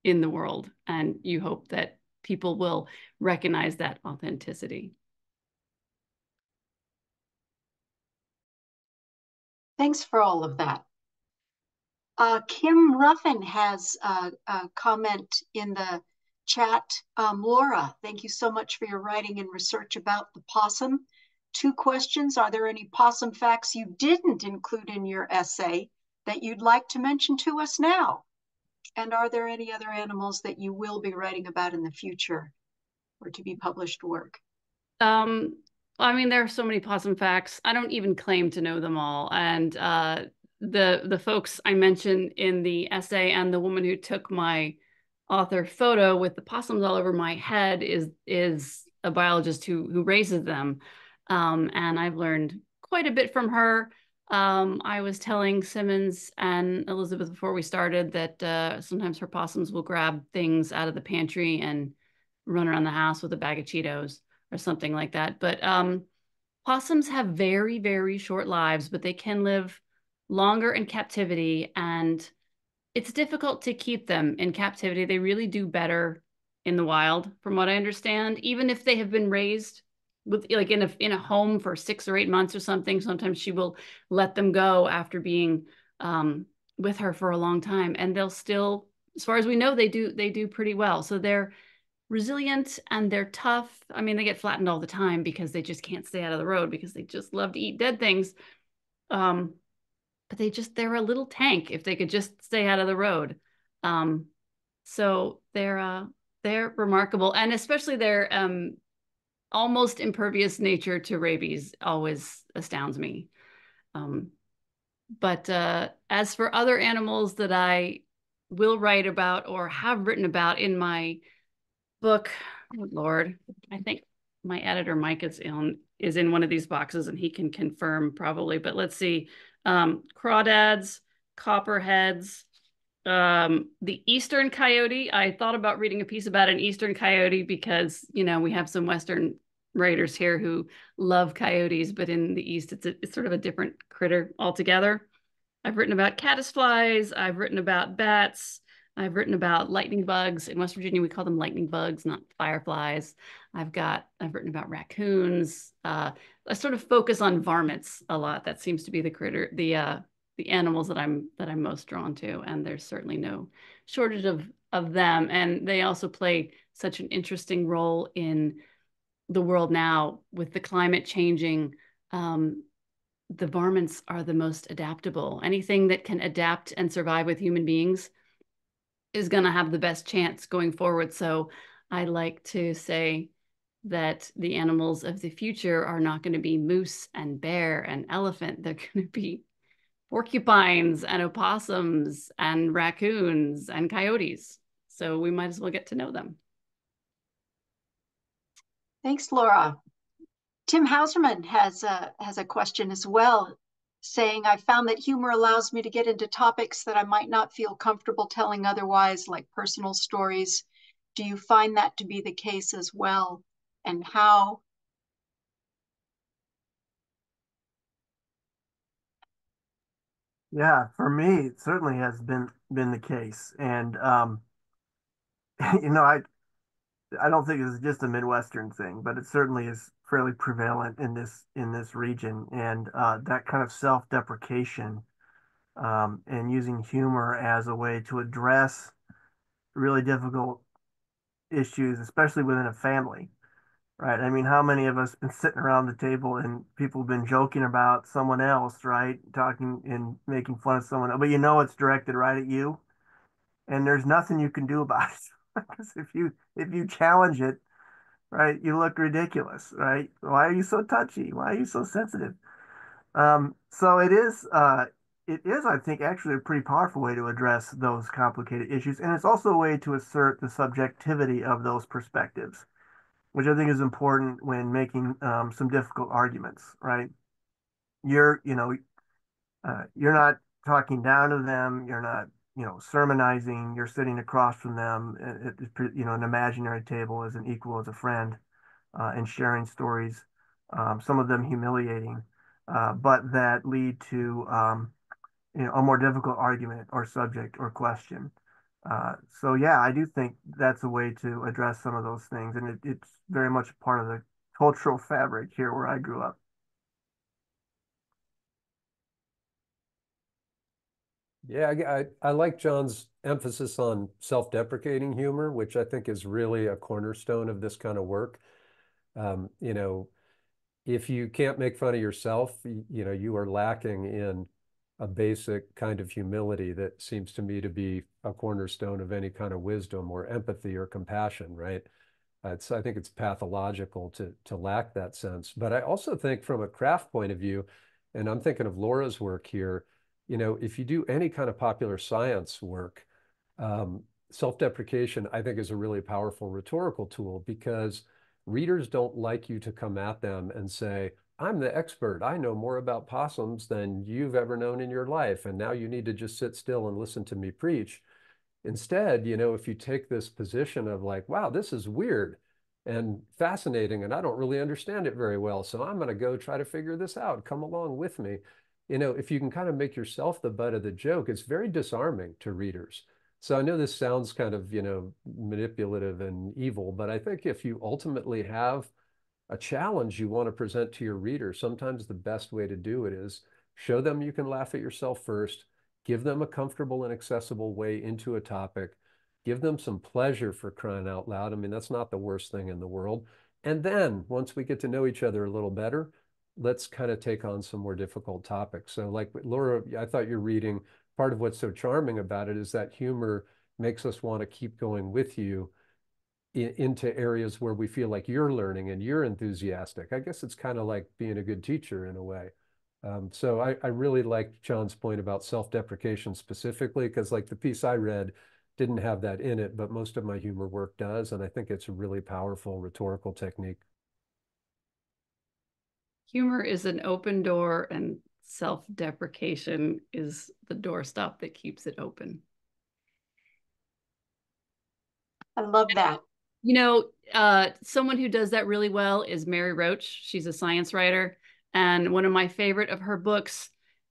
in the world. And you hope that people will recognize that authenticity. Thanks for all of that. Kim Ruffin has a comment in the chat. Laura, thank you so much for your writing and research about the possum. 2 questions. Are there any possum facts you didn't include in your essay that you'd like to mention to us now? And are there any other animals that you will be writing about in the future or to be published work? I mean, there are so many possum facts. I don't even claim to know them all. And the folks I mentioned in the essay and the woman who took my author photo with the possums all over my head is a biologist who raises them. And I've learned quite a bit from her. I was telling Simmons and Elizabeth before we started that sometimes her possums will grab things out of the pantry and run around the house with a bag of Cheetos or something like that. But possums have very, very short lives, but they can live longer in captivity, and it's difficult to keep them in captivity. They really do better in the wild, from what I understand, even if they have been raised with like in a home for 6 or 8 months or something. Sometimes she will let them go after being with her for a long time, and they'll still, as far as we know, they do pretty well. So they're resilient and they're tough. I mean, they get flattened all the time because they just can't stay out of the road because they just love to eat dead things. But they're a little tank if they could just stay out of the road. So they're remarkable, and especially their almost impervious nature to rabies always astounds me. But as for other animals that I will write about or have written about in my book, oh Lord, I think my editor Mike is in one of these boxes and he can confirm probably, but let's see. Crawdads, copperheads, the eastern coyote. I thought about reading a piece about an eastern coyote because, you know, we have some western writers here who love coyotes, but in the east it's sort of a different critter altogether. I've written about caddisflies, I've written about bats, I've written about lightning bugs. In West Virginia, we call them lightning bugs, not fireflies. I've written about raccoons. I sort of focus on varmints a lot. That seems to be the animals that I'm most drawn to, and there's certainly no shortage of them. And they also play such an interesting role in the world now with the climate changing. The varmints are the most adaptable. Anything that can adapt and survive with human beings is going to have the best chance going forward. So I like to say that the animals of the future are not going to be moose and bear and elephant. They're going to be porcupines and opossums and raccoons and coyotes. So we might as well get to know them. Thanks, Laura. Tim Hauserman has a question as well, saying, I found that humor allows me to get into topics that I might not feel comfortable telling otherwise, like personal stories. Do you find that to be the case as well? And how? Yeah, for me, it certainly has been the case. And you know, I don't think it's just a Midwestern thing, but it certainly is fairly prevalent in this region. And that kind of self-deprecation and using humor as a way to address really difficult issues, especially within a family, right? I mean, how many of us been sitting around the table and people have been joking about someone else, right? Talking and making fun of someone, but you know it's directed right at you, and there's nothing you can do about it. Because if you challenge it, right, you look ridiculous, right? Why are you so touchy? Why are you so sensitive? So it is, I think, actually a pretty powerful way to address those complicated issues, and it's also a way to assert the subjectivity of those perspectives, which I think is important when making some difficult arguments, right? You're not talking down to them. You're not, sermonizing. You're sitting across from them an imaginary table as an equal, as a friend, and sharing stories, some of them humiliating, but that lead to, a more difficult argument or subject or question. So yeah, I do think that's a way to address some of those things, and it's very much part of the cultural fabric here where I grew up. Yeah, I like John's emphasis on self-deprecating humor, which I think is really a cornerstone of this kind of work. You know, if you can't make fun of yourself, you are lacking in a basic kind of humility that seems to me to be a cornerstone of any kind of wisdom or empathy or compassion, right? I think it's pathological to lack that sense. But I also think from a craft point of view, and I'm thinking of Laura's work here, if you do any kind of popular science work, self-deprecation, I think, is a really powerful rhetorical tool because readers don't like you to come at them and say, I'm the expert. I know more about possums than you've ever known in your life. And now you need to just sit still and listen to me preach. Instead, you know, if you take this position of like, wow, this is weird and fascinating, and I don't really understand it very well, so I'm going to go try to figure this out. Come along with me. You know, if you can kind of make yourself the butt of the joke, it's very disarming to readers. So I know this sounds kind of, you know, manipulative and evil, but I think if you ultimately have a challenge you want to present to your reader, sometimes the best way to do it is show them you can laugh at yourself first, give them a comfortable and accessible way into a topic, give them some pleasure, for crying out loud. I mean, that's not the worst thing in the world. And then once we get to know each other a little better, let's kind of take on some more difficult topics. So like Laura, I thought you're reading, part of what's so charming about it is that humor makes us want to keep going with you into areas where we feel like you're learning and you're enthusiastic. I guess it's kind of like being a good teacher in a way. So I really liked John's point about self-deprecation specifically, because like the piece I read didn't have that in it, but most of my humor work does. And I think it's a really powerful rhetorical technique. Humor is an open door, and self-deprecation is the doorstop that keeps it open. I love that. You know, someone who does that really well is Mary Roach. She's a science writer. And one of my favorite of her books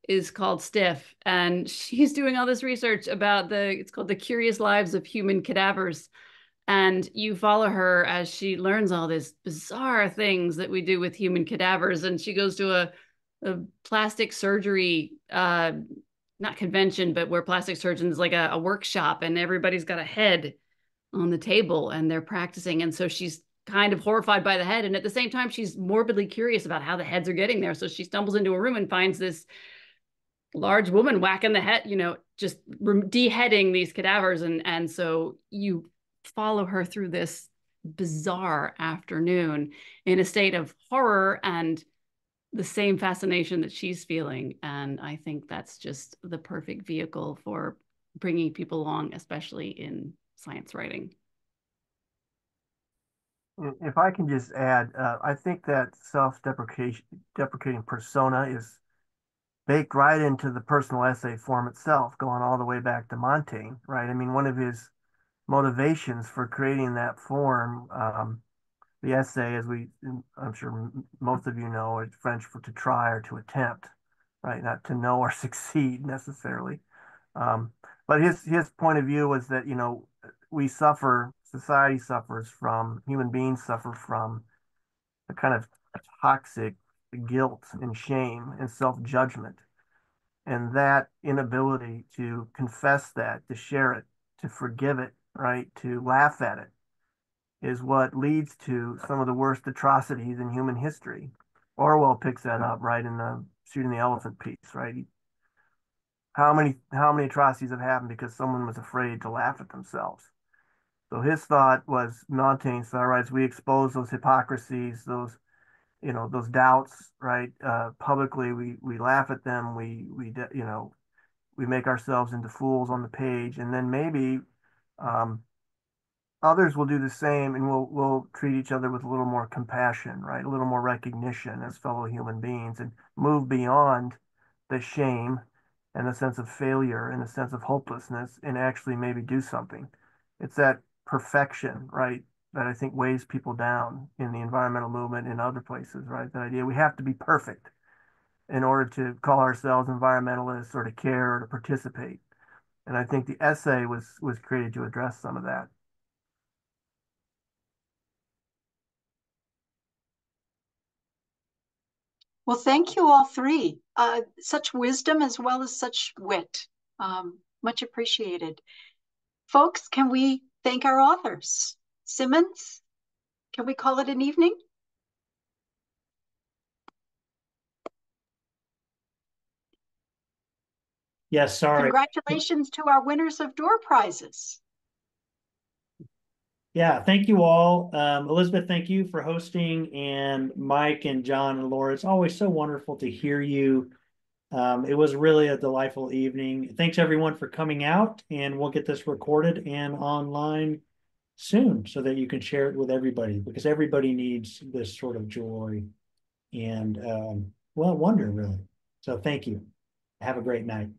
is called Stiff. And she's doing all this research about it's called The Curious Lives of Human Cadavers. And you follow her as she learns all these bizarre things that we do with human cadavers. And she goes to a plastic surgery, not convention, but where plastic surgeons, like a workshop, and everybody's got a head on the table and they're practicing. And so she's kind of horrified by the head. And at the same time, she's morbidly curious about how the heads are getting there. So she stumbles into a room and finds this large woman whacking the head, you know, just deheading these cadavers. And so you follow her through this bizarre afternoon in a state of horror and the same fascination that she's feeling. And I think that's just the perfect vehicle for bringing people along, especially in science writing. If I can just add, I think that self-deprecating persona is baked right into the personal essay form itself, going all the way back to Montaigne, right? I mean, one of his motivations for creating that form, the essay, as I'm sure most of you know, is French for to try or to attempt, right? Not to know or succeed necessarily. But his point of view was that, you know, society suffers from, human beings suffer from a kind of toxic guilt and shame and self-judgment. And that inability to confess that, to share it, to forgive it, right, to laugh at it, is what leads to some of the worst atrocities in human history. Orwell picks that up, right, in the Shooting the Elephant piece, right? How many atrocities have happened because someone was afraid to laugh at themselves? So his thought was, Montaigne's thought, right, we expose those hypocrisies, those, you know, those doubts, right? Publicly, we laugh at them, we you know, we make ourselves into fools on the page, and then maybe others will do the same, and we'll treat each other with a little more compassion, right? A little more recognition as fellow human beings, and move beyond the shame and the sense of failure and the sense of hopelessness, and actually maybe do something. It's that perfection, right, that I think weighs people down in the environmental movement in other places, right? That idea we have to be perfect in order to call ourselves environmentalists or to care or to participate. And I think the essay was created to address some of that. Well, thank you all three. Such wisdom as well as such wit. Much appreciated. Folks, can we thank our authors? Simmons, can we call it an evening? Yes, sorry. Congratulations to our winners of door prizes. Yeah, thank you all. Elizabeth, thank you for hosting, and Mike and John and Laura. It's always so wonderful to hear you It was really a delightful evening. Thanks everyone for coming out, and we'll get this recorded and online soon so that you can share it with everybody, because everybody needs this sort of joy and well, wonder really. So thank you. Have a great night.